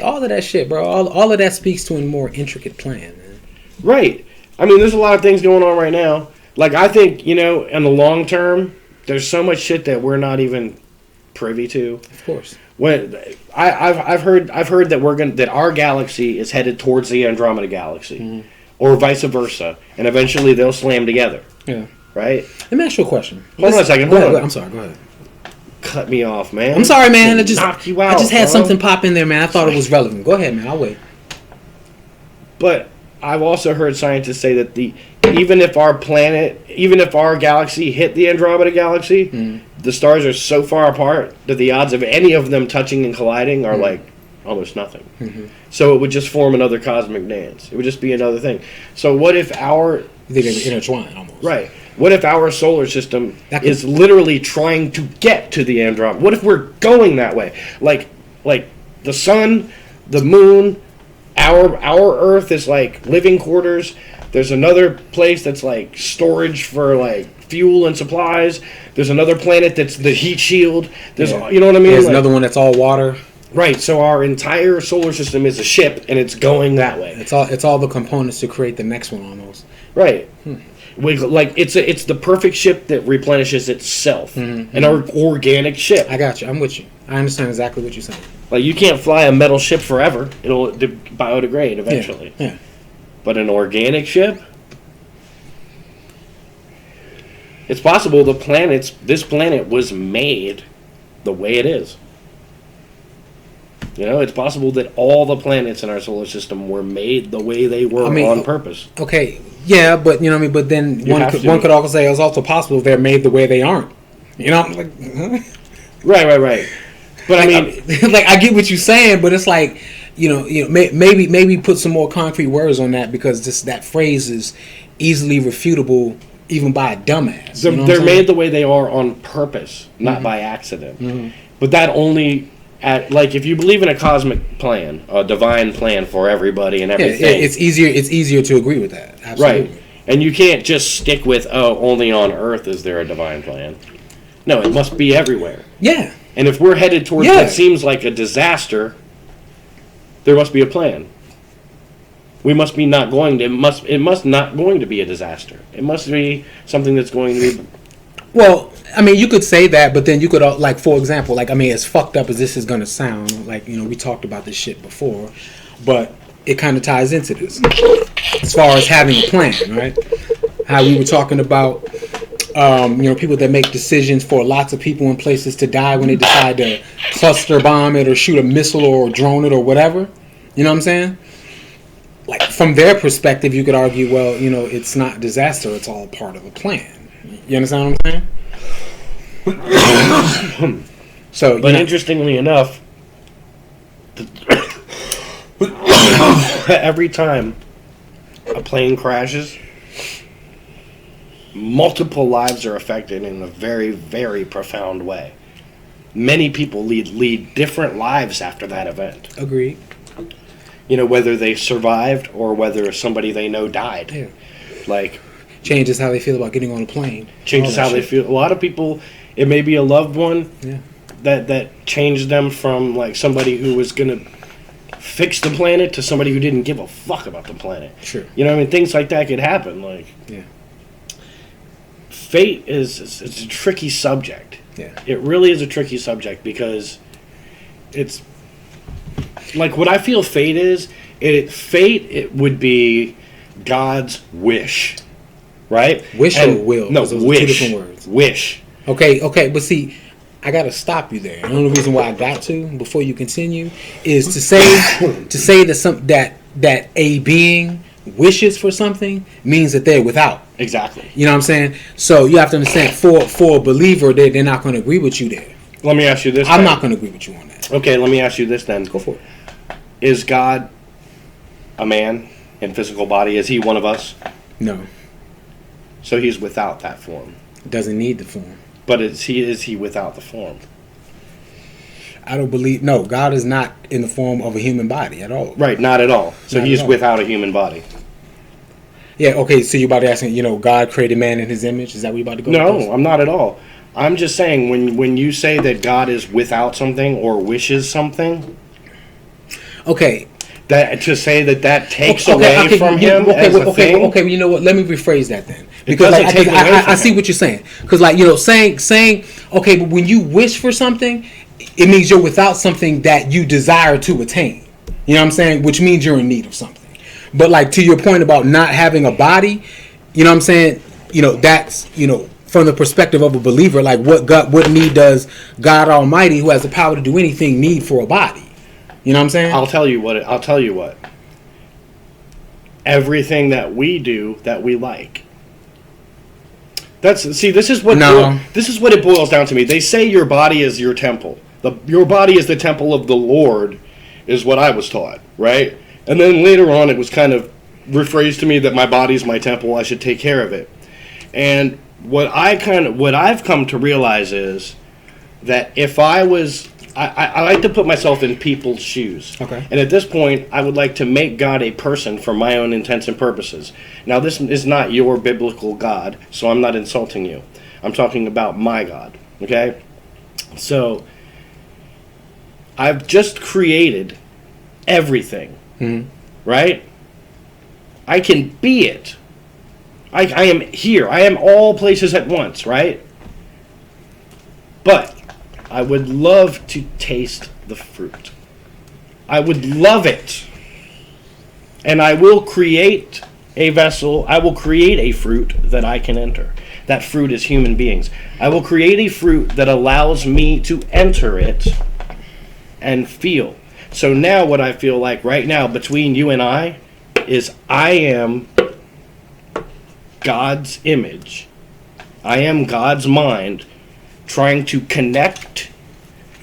all of that shit, bro. All of that speaks to a more intricate plan, man. Right. I mean, there's a lot of things going on right now. Like, I think, in the long term, there's so much shit that we're not even privy to. Of course. When I've heard that our galaxy is headed towards the Andromeda Galaxy, or vice versa, and eventually they'll slam together. Yeah. Right. Let me ask you a question. Hold on a second. I'm sorry. Go ahead. Cut me off, man. I'm sorry, man. I knock you out. I just had something pop in there, man. I thought it was relevant. Go ahead, man. I'll wait. But I've also heard scientists say that even if our galaxy hit the Andromeda Galaxy, the stars are so far apart that the odds of any of them touching and colliding are like almost nothing. So it would just form another cosmic dance. It would just be another thing. So what if they're intertwined almost? Right. What if our solar system is literally trying to get to the Andromeda? What if we're going that way? Like the sun, the moon. Our Earth is like living quarters. There's another place that's like storage for like fuel and supplies. There's another planet that's the heat shield. You know what I mean? There's another one that's all water. Right. So our entire solar system is a ship, and it's going that way. It's all the components to create the next one almost. Right. It's the perfect ship that replenishes itself. An organic ship. I got you. I'm with you. I understand exactly what you're saying. Like, you can't fly a metal ship forever. It'll biodegrade eventually. Yeah. But an organic ship? It's possible this planet was made the way it is. It's possible that all the planets in our solar system were made the way they were on purpose. Okay, yeah, but you know what I mean. But then one could also say it's also possible they're made the way they aren't. Right. But I mean, I get what you're saying, but it's like, maybe put some more concrete words on that, because that phrase is easily refutable even by a dumbass. They're made the way they are on purpose, not by accident. But that only. If you believe in a cosmic plan, a divine plan for everybody and everything, it's easier to agree with that. Absolutely. Right? And you can't just stick with only on Earth is there a divine plan. No, it must be everywhere. Yeah. And if we're headed towards what seems like a disaster, there must be a plan. We must be not going to. It must not going to be a disaster. It must be something that's going to be. Well, I mean, you could say that, but then you could, for example, as fucked up as this is going to sound, we talked about this shit before, but it kind of ties into this. As far as having a plan, right? How we were talking about People that make decisions for lots of people in places to die when they decide to cluster bomb it or shoot a missile or drone it or whatever. You know what I'm saying? Like, from their perspective, you could argue, well, it's not disaster. It's all part of a plan. You understand what I'm saying? So, but interestingly enough, every time a plane crashes, multiple lives are affected in a very, very profound way. Many people lead different lives after that event. Agreed. Whether they survived or whether somebody they know died. Yeah. Like, changes how they feel about getting on a plane. Changes how they feel. A lot of people, it may be a loved one. Yeah. That changed them from like somebody who was gonna fix the planet to somebody who didn't give a fuck about the planet. Sure. Things like that could happen. Like, yeah. Fate it's a tricky subject. Yeah. It really is a tricky subject because it's like what I feel fate is. It would be God's wish, right? Wish or will? No, wish. Two different words. Wish. Okay, but see, I gotta stop you there. The only reason why I got to before you continue is to say that a being wishes for something means that they're without. Exactly. You know what I'm saying? So you have to understand, for a believer, they're not going to agree with you there. Let me ask you this. I'm not going to agree with you on that. Okay, let me ask you this then. Go for it. Is God a man in physical body? Is he one of us? No. So he's without that form. Doesn't need the form. But is he without the form? I don't believe. No, God is not in the form of a human body at all. Right, not at all. So not he's without a human body. Yeah. Okay. So you're about to ask me. God created man in His image. Is that what you're about to go? No, I'm not at all. I'm just saying when you say that God is without something or wishes something. Okay. That to say that takes away from him as a thing. Okay. You know what? Let me rephrase that then. Because I see what you're saying. Because saying okay, but when you wish for something, it means you're without something that you desire to attain. You know what I'm saying? Which means you're in need of something. But like to your point about not having a body, you know what I'm saying? That's from the perspective of a believer, like what need does God Almighty, who has the power to do anything, need for a body? You know what I'm saying? I'll tell you what. Everything that we do that we like. This is what it boils down to me. They say your body is your temple. Your body is the temple of the Lord, is what I was taught, right? And then later on, it was kind of rephrased to me that my body's my temple. I should take care of it. And what I've come to realize is that if I like to put myself in people's shoes. Okay. And at this point, I would like to make God a person for my own intents and purposes. Now, this is not your biblical God, so I'm not insulting you. I'm talking about my God, okay? So, I've just created everything, right? I can be it. I am here. I am all places at once, right? But I would love to taste the fruit. I would love it. And I will create a vessel. I will create a fruit that I can enter. That fruit is human beings. I will create a fruit that allows me to enter it and feel. So now what I feel like right now between you and I is I am God's image. I am God's mind trying to connect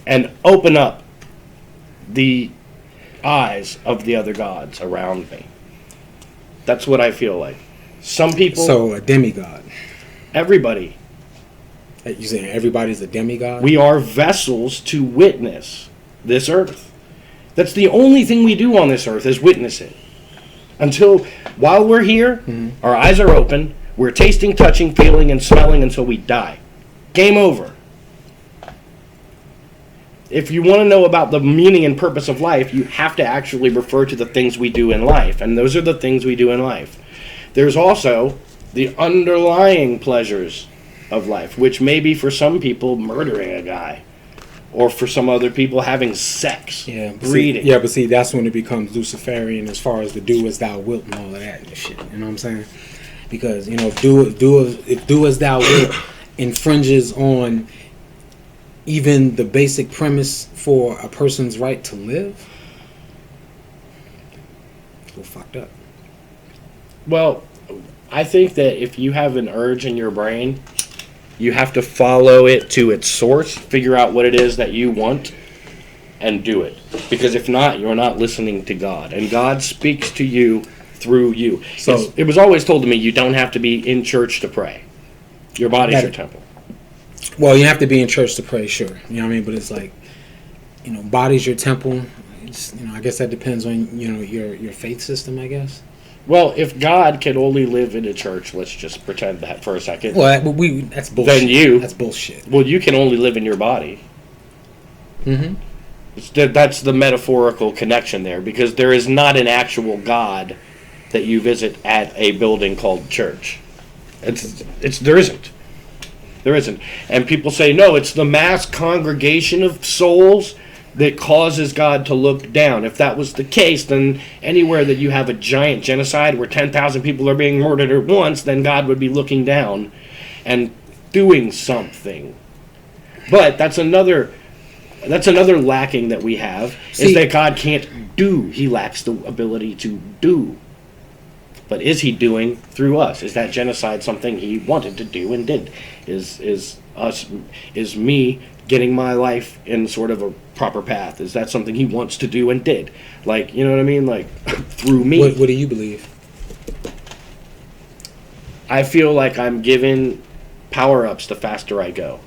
and open up the eyes of the other gods around me. That's what I feel like. Some people... So, a demigod. Everybody. You saying everybody's a demigod? We are vessels to witness this earth. That's the only thing we do on this earth is witness it. While we're here, our eyes are open, we're tasting, touching, feeling, and smelling until we die. Game over. If you want to know about the meaning and purpose of life, you have to actually refer to the things we do in life. And those are the things we do in life. There's also the underlying pleasures of life, which may be for some people murdering a guy. Or for some other people having sex, breeding. But that's when it becomes Luciferian as far as the do as thou wilt and all of that and shit. You know what I'm saying? because if do as thou wilt infringes on even the basic premise for a person's right to live, we're fucked up. Well, I think that if you have an urge in your brain, you have to follow it to its source, figure out what it is that you want, and do it. Because if not, you're not listening to God. And God speaks to you through you. So it was always told to me, you don't have to be in church to pray. Your body's your temple. Well, you have to be in church to pray, sure. You know what I mean? But it's like, body's your temple. It's, I guess that depends on, your faith system, I guess. Well, if God can only live in a church, let's just pretend that for a second. Well, that's bullshit. That's bullshit. Well, you can only live in your body. Mm-hmm. That's the metaphorical connection there, because there is not an actual God that you visit at a building called church. There isn't. There isn't. And people say, no, it's the mass congregation of souls that causes God to look down. If that was the case, then anywhere that you have a giant genocide where 10,000 people are being murdered at once, then God would be looking down and doing something. But that's another lacking that we have, is that God can't do. He lacks the ability to do. But is he doing through us? Is that genocide something he wanted to do and did? Is me getting my life in sort of a proper path? Is that something he wants to do and did? Like, you know what I mean? Like, through me. What do you believe? I feel like I'm given power-ups the faster I go.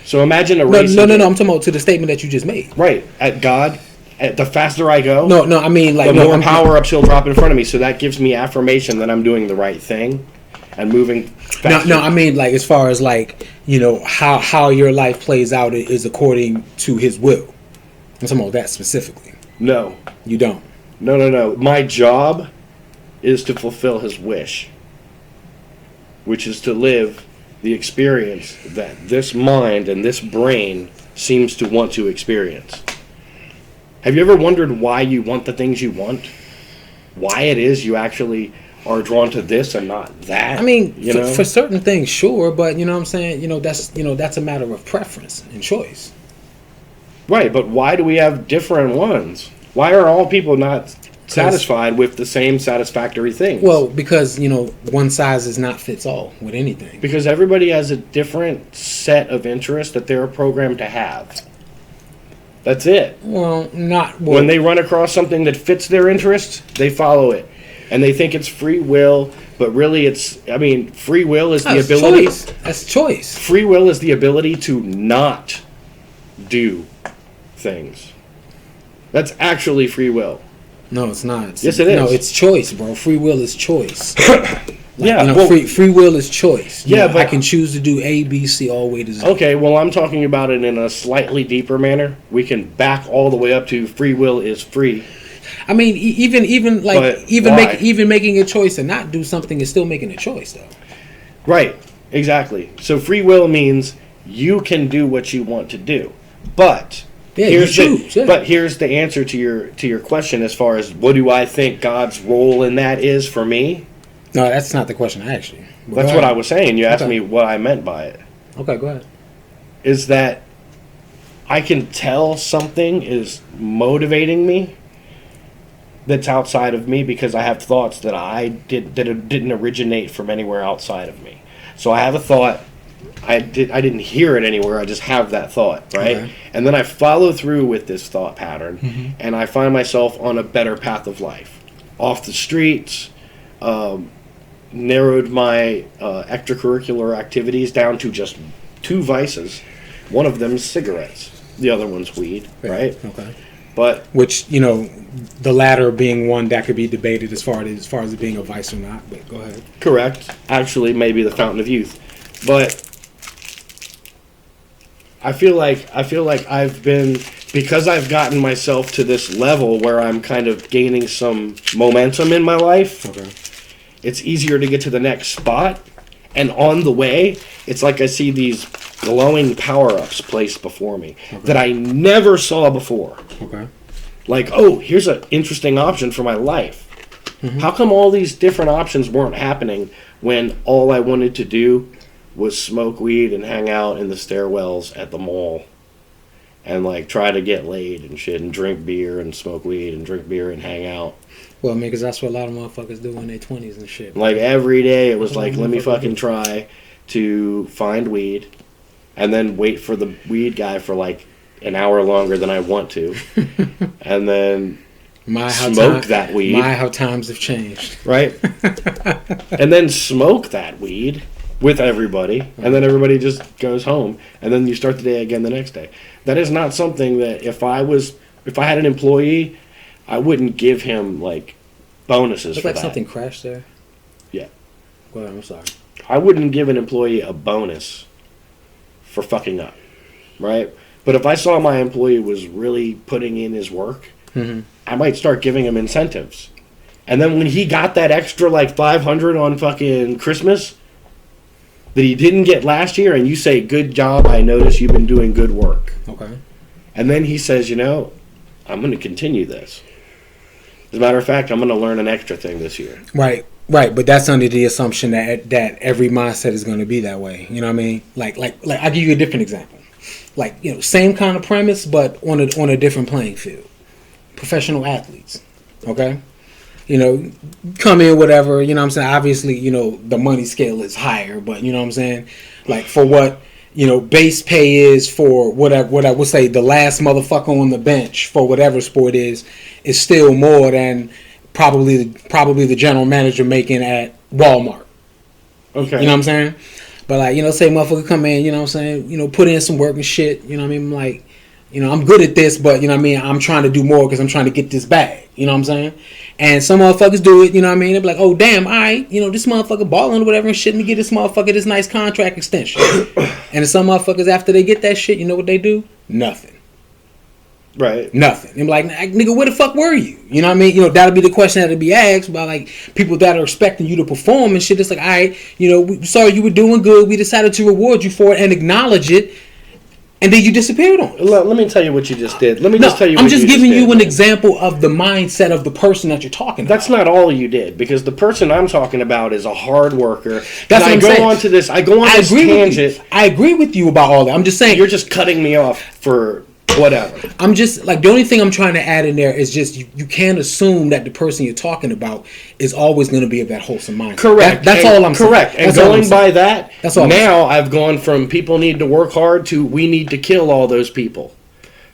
So imagine a race. No. I'm talking about to the statement that you just made. Right. At God, the faster I go. No. I mean, like, the more power-ups he'll drop in front of me. So that gives me affirmation that I'm doing the right thing and moving faster. No. I mean, like, as far as, like, how your life plays out is according to his will. I'm talking about that specifically. No. You don't. No. My job is to fulfill his wish, which is to live the experience that this mind and this brain seems to want to experience. Have you ever wondered why you want the things you want? Why it is you actually are drawn to this and not that? I mean, for certain things, sure, but you know what I'm saying? That's a matter of preference and choice. Right, but why do we have different ones? Why are all people not satisfied with the same satisfactory things? Well, because, one size is not fits all with anything. Because everybody has a different set of interests that they're programmed to have. That's it. Well, when they run across something that fits their interests, they follow it. And they think it's free will, but really free will is the ability... Choice. That's choice. Free will is the ability to not do things. That's actually free will. No, it's not. Yes, it is. No, it's choice, bro. Free will is choice. Free will is choice. But I can choose to do A, B, C, all the way to Z. Okay, well, I'm talking about it in a slightly deeper manner. We can back all the way up to free will is free. I mean, even making a choice and not do something is still making a choice, though. Right. Exactly. So free will means you can do what you want to do, but. Here's the answer to your question as far as what do I think God's role in that is for me? No, that's not the question I asked you. That's what I was saying. You asked me what I meant by it. Okay, go ahead. Is that I can tell something is motivating me that's outside of me because I have thoughts that didn't originate from anywhere outside of me. So I have a thought. I didn't hear it anywhere. I just have that thought, right? Okay. And then I follow through with this thought pattern, and I find myself on a better path of life. Off the streets, narrowed my extracurricular activities down to just 2 vices. One of them is cigarettes. The other one's weed, right? Okay. But which, the latter being one that could be debated as far as it being a vice or not. But go ahead. Correct. Actually, maybe the fountain of youth. But I feel like I've been, because I've gotten myself to this level where I'm kind of gaining some momentum in my life. Okay. It's easier to get to the next spot, and on the way, it's like I see these glowing power-ups placed before me that I never saw before. Okay. Like, oh, here's an interesting option for my life. Mm-hmm. How come all these different options weren't happening when all I wanted to do was smoke weed and hang out in the stairwells at the mall and like try to get laid and shit and drink beer and smoke weed and drink beer and hang out? Well, I mean, because that's what a lot of motherfuckers do in their 20s and shit. Like every day it was like, let me fucking try to find weed and then wait for the weed guy for like an hour longer than I want to. And then smoke that weed. How times have changed. Right? And then smoke that weed with everybody. And then everybody just goes home. And then you start the day again the next day. That is not something that if I had an employee, I wouldn't give him like bonuses for like that. Something crashed there. Yeah. Go ahead, I'm sorry. I wouldn't give an employee a bonus for fucking up. Right? But if I saw my employee was really putting in his work, I might start giving him incentives. And then when he got that extra like $500 on fucking Christmas that he didn't get last year, and you say, good job, I notice you've been doing good work. Okay. And then he says, I'm going to continue this. As a matter of fact, I'm going to learn an extra thing this year. Right. But that's under the assumption that every mindset is going to be that way. You know what I mean? Like I'll give you a different example. Like, same kind of premise, but on a different playing field. Professional athletes, okay? Come in, whatever, you know what I'm saying? Obviously, the money scale is higher, but you know what I'm saying? Like, for what, base pay is for what I would say the last motherfucker on the bench for whatever sport is still more than probably the general manager making at Walmart. Okay. You know what I'm saying? But like, say motherfucker come in, you know what I'm saying, put in some work and shit, you know what I mean? Like, I'm good at this, but you know what I mean, I'm trying to do more because I'm trying to get this bag, you know what I'm saying? And some motherfuckers do it, you know what I mean? They're like, oh damn, alright, this motherfucker balling or whatever and shit, me get this motherfucker this nice contract extension. And some motherfuckers after they get that shit, you know what they do? Nothing. Right. Nothing. And be like, nigga, where the fuck were you? You know what I mean? That'll be the question that'll be asked by like people that are expecting you to perform and shit. It's like, all right, we saw you were doing good. We decided to reward you for it and acknowledge it. And then you disappeared on it. Let me tell you what you just did. Let me just tell you. I'm just giving you an example of the mindset of the person that you're talking about. That's not all you did, because the person I'm talking about is a hard worker. That's what I'm saying. I go on this tangent. I agree with you about all that. I'm just saying you're just cutting me off for whatever. I'm just like, the only thing I'm trying to add in there is just you can't assume that the person you're talking about is always going to be of that wholesome mindset. Correct. That's all I'm saying. Correct. And going by that, that's all now I've gone from people need to work hard to we need to kill all those people.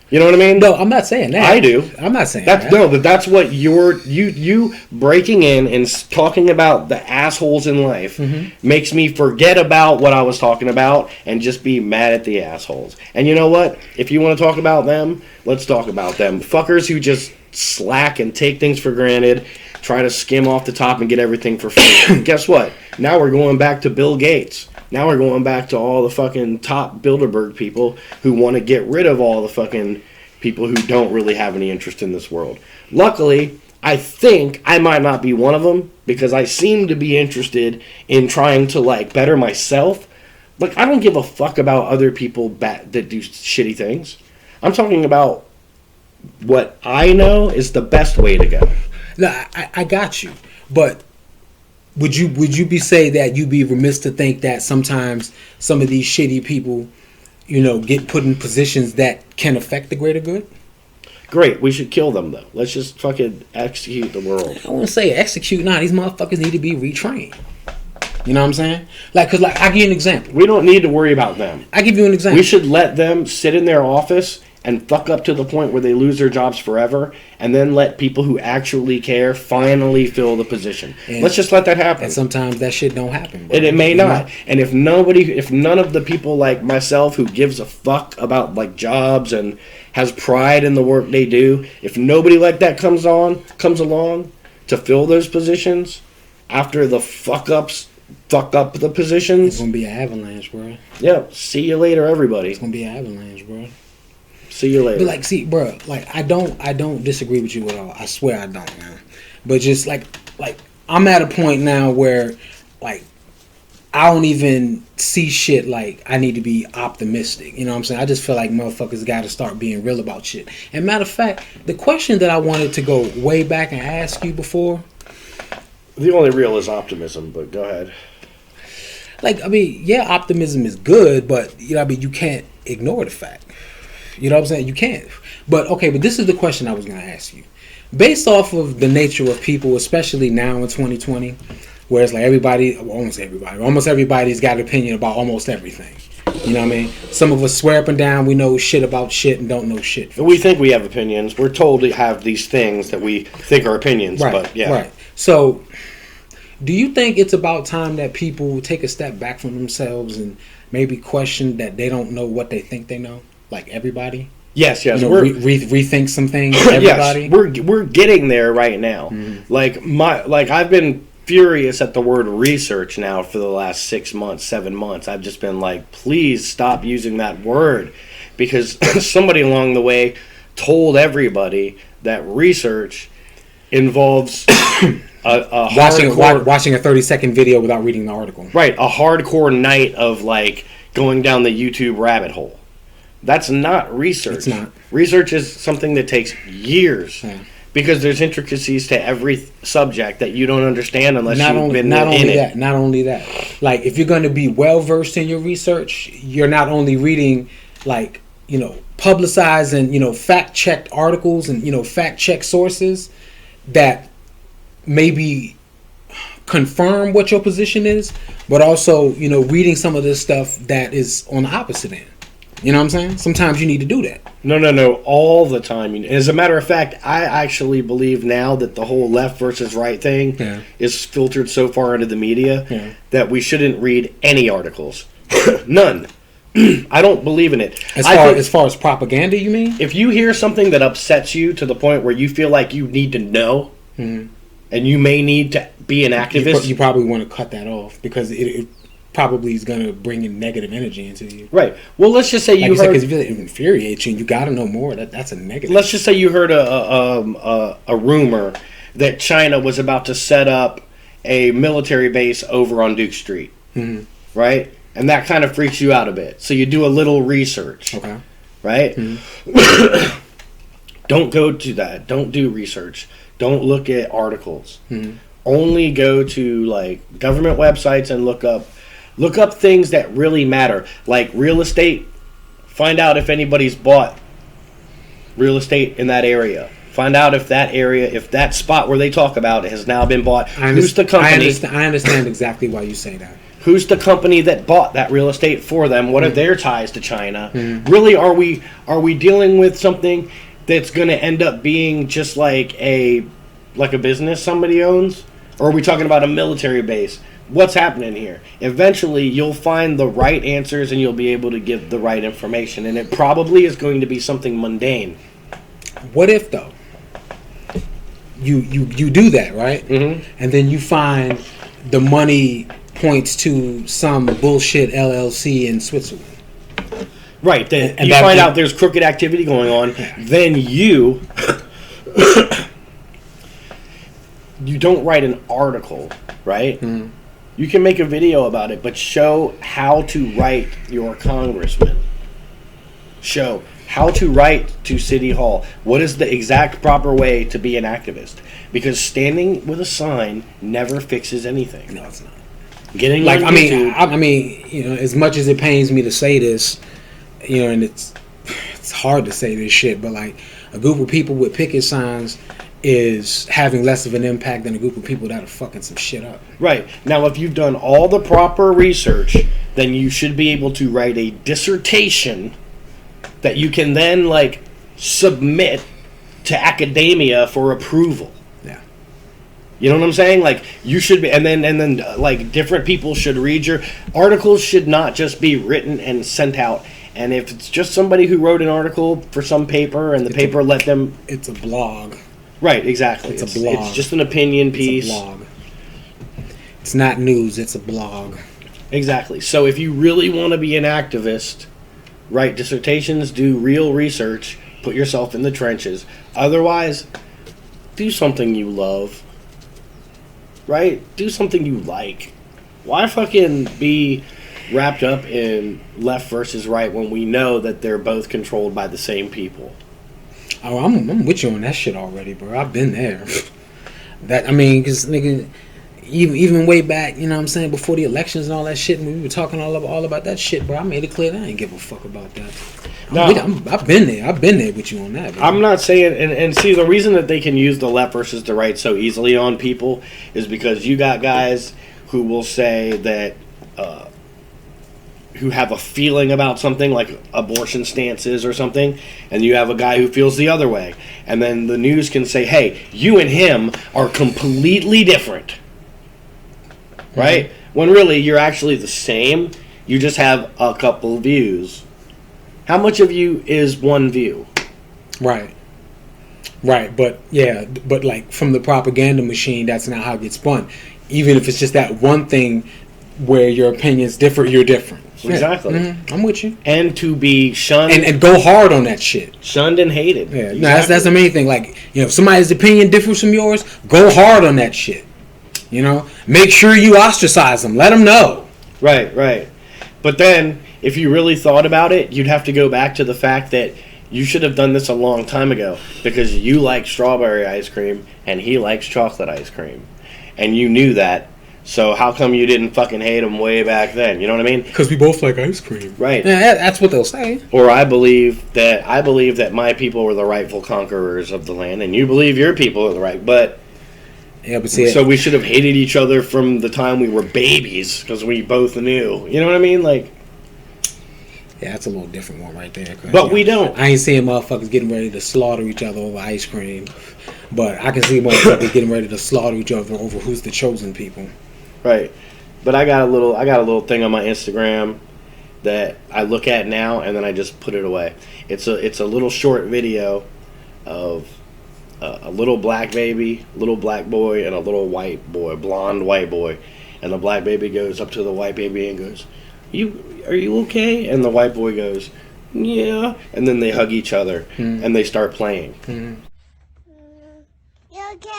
You know what I mean? No, I'm not saying that. I do. I'm not saying that. No, but that's what you breaking in and talking about the assholes in life makes me forget about what I was talking about and just be mad at the assholes. And you know what? If you want to talk about them, let's talk about them. Fuckers who just slack and take things for granted, try to skim off the top and get everything for free. Guess what? Now we're going back to Bill Gates. Now we're going back to all the fucking top Bilderberg people who want to get rid of all the fucking people who don't really have any interest in this world. Luckily, I think I might not be one of them because I seem to be interested in trying to like better myself. Like, I don't give a fuck about other people that do shitty things. I'm talking about what I know is the best way to go. No, I got you, but would you say that you'd be remiss to think that sometimes some of these shitty people, get put in positions that can affect the greater good? Great, we should kill them though. Let's just fucking execute the world. I won't say execute. Nah, these motherfuckers need to be retrained. You know what I'm saying? Cause I'll give you an example. We don't need to worry about them. I'll give you an example. We should let them sit in their office and fuck up to the point where they lose their jobs forever, and then let people who actually care finally fill the position. Let's just let that happen. And sometimes that shit don't happen, bro. And it may not. And if none of the people like myself who gives a fuck about like jobs and has pride in the work they do, if nobody like that comes along to fill those positions after the fuck up the positions, it's gonna be an avalanche, bro. Yeah. See you later, everybody. It's gonna be an avalanche, bro. See you later. But see, bro, I don't disagree with you at all. I swear I don't, man. But just like I'm at a point now where like I don't even see shit like I need to be optimistic. You know what I'm saying? I just feel like motherfuckers got to start being real about shit. And matter of fact, the question that I wanted to go way back and ask you before The only real is optimism, but go ahead. Like, I mean, yeah, optimism is good, but, you know, I mean, you can't ignore the fact. You know what I'm saying? You can't. But, okay, but this is the question I was going to ask you. Based off of the nature of people, especially now in 2020, where it's like almost everybody's got an opinion about almost everything. You know what I mean? Some of us swear up and down we know shit about shit and don't know shit. We think we have opinions. We're told to have these things that we think are opinions. Right, but yeah. Right. So, do you think it's about time that people take a step back from themselves and maybe question that they don't know what they think they know? Like everybody? Yes. You know, rethink some things. Everybody. Yes, we're getting there right now. Mm-hmm. Like I've been furious at the word research now for the last 6 months, 7 months. I've just been like, please stop using that word, because somebody along the way told everybody that research involves watching a 30-second video without reading the article. Right, a hardcore night of like going down the YouTube rabbit hole. That's not research. It's not. Research is something that takes years. Yeah. Because there's intricacies to every subject that you don't understand unless you've been in it. Not only that. Like, if you're going to be well-versed in your research, you're not only reading, like, you know, publicized and, you know, fact-checked articles and, you know, fact-checked sources that maybe confirm what your position is, but also, you know, reading some of this stuff that is on the opposite end. You know what I'm saying? Sometimes you need to do that. No. All the time. As a matter of fact, I actually believe now that the whole left versus right thing is filtered so far into the media that we shouldn't read any articles. None. I don't believe in it. As far as propaganda, you mean? If you hear something that upsets you to the point where you feel like you need to know, and you may need to be an activist, you probably want to cut that off, because it probably is going to bring in negative energy into you. Right. Well, let's just say you heard... Because if it infuriates you and you got to know more, that's a negative. Let's just say you heard a rumor that China was about to set up a military base over on Duke Street. Mm-hmm. Right? And that kind of freaks you out a bit. So you do a little research. Okay. Right? Mm-hmm. Don't go to that. Don't do research. Don't look at articles. Mm-hmm. Only go to, like, government websites and look up things that really matter, like real estate. Find out if anybody's bought real estate in that area. Find out if that spot where they talk about it has now been bought. Who's the company? I understand exactly why you say that. Who's the company that bought that real estate for them? What are their ties to China? Really, are we dealing with something that's going to end up being just like a business somebody owns? Or are we talking about a military base? What's happening here? Eventually, you'll find the right answers and you'll be able to give the right information. And it probably is going to be something mundane. What if, though, you do that, right? Mm-hmm. And then you find the money points to some bullshit LLC in Switzerland. Right. You find out there's crooked activity going on. Then you don't write an article, right? Mm-hmm. You can make a video about it, but show how to write your congressman. Show how to write to City Hall. What is the exact proper way to be an activist? Because standing with a sign never fixes anything. No, it's not. Getting like, I mean, you know, as much as it pains me to say this, you know, and it's hard to say this shit, but like a group of people with picket signs is having less of an impact than a group of people that are fucking some shit up. Right. Now, if you've done all the proper research, then you should be able to write a dissertation that you can then, like, submit to academia for approval. Yeah. You know what I'm saying? Like, you should be, and then like, different people should read your articles. Should not just be written and sent out. And if it's just somebody who wrote an article for some paper and the paper let them... It's a blog. Right, exactly. It's a blog. It's just an opinion piece. It's a blog. It's not news, it's a blog. Exactly. So if you really want to be an activist, write dissertations, do real research, put yourself in the trenches. Otherwise, do something you love. Right? Do something you like. Why fucking be wrapped up in left versus right when we know that they're both controlled by the same people? Oh, I'm with you on that shit already, bro. I've been there. That, I mean, because nigga, even way back, you know what I'm saying, before the elections and all that shit, and we were talking all about that shit, bro. I made it clear that I ain't give a fuck about that. I've been there with you on that, bro. I'm not saying, and see, the reason that they can use the left versus the right so easily on people is because you got guys who will say that, who have a feeling about something like abortion stances or something, and you have a guy who feels the other way, and then the news can say, hey, you and him are completely different, right? When really you're actually the same, you just have a couple views. How much of you is one view? Right, but like from the propaganda machine, that's not how it gets spun. Even if it's just that one thing where your opinions differ, you're different. Exactly. I'm with you. And to be shunned and go hard on that shit. Shunned and hated. Yeah, exactly. No, that's the main thing. Like, you know, if somebody's opinion differs from yours, go hard on that shit. You know, make sure you ostracize them. Let them know. Right. But then, if you really thought about it, you'd have to go back to the fact that you should have done this a long time ago because you like strawberry ice cream and he likes chocolate ice cream, and you knew that. So how come you didn't fucking hate him way back then? You know what I mean? Because we both like ice cream. Right. Yeah, that's what they'll say. Or I believe that my people were the rightful conquerors of the land, and you believe your people are the right. But see, so we should have hated each other from the time we were babies because we both knew. You know what I mean? Like, yeah, that's a little different one right there. But we don't. I ain't seeing motherfuckers getting ready to slaughter each other over ice cream, but I can see motherfuckers getting ready to slaughter each other over who's the chosen people. Right, but I got a little thing on my Instagram that I look at now, and then I just put it away. It's a little short video of a little black baby, little black boy, and a little white boy, blonde white boy, and the black baby goes up to the white baby and goes, "Are you okay?" And the white boy goes, "Yeah," and then they hug each other and they start playing. You okay?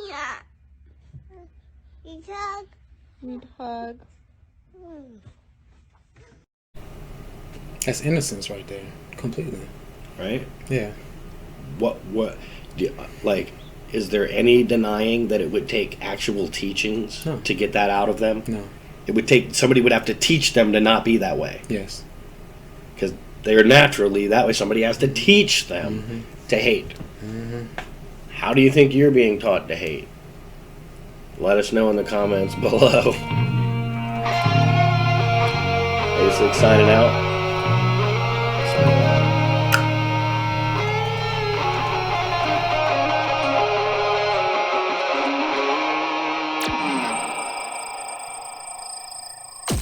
Yeah. You hug? We'd hug. That's innocence right there, completely. Right? Yeah. Like, is there any denying that it would take actual teachings to get that out of them? No. It would take, somebody would have to teach them to not be that way. Yes. Because they're naturally that way. Somebody has to teach them to hate. How do you think you're being taught to hate? Let us know in the comments below. Basic signing out.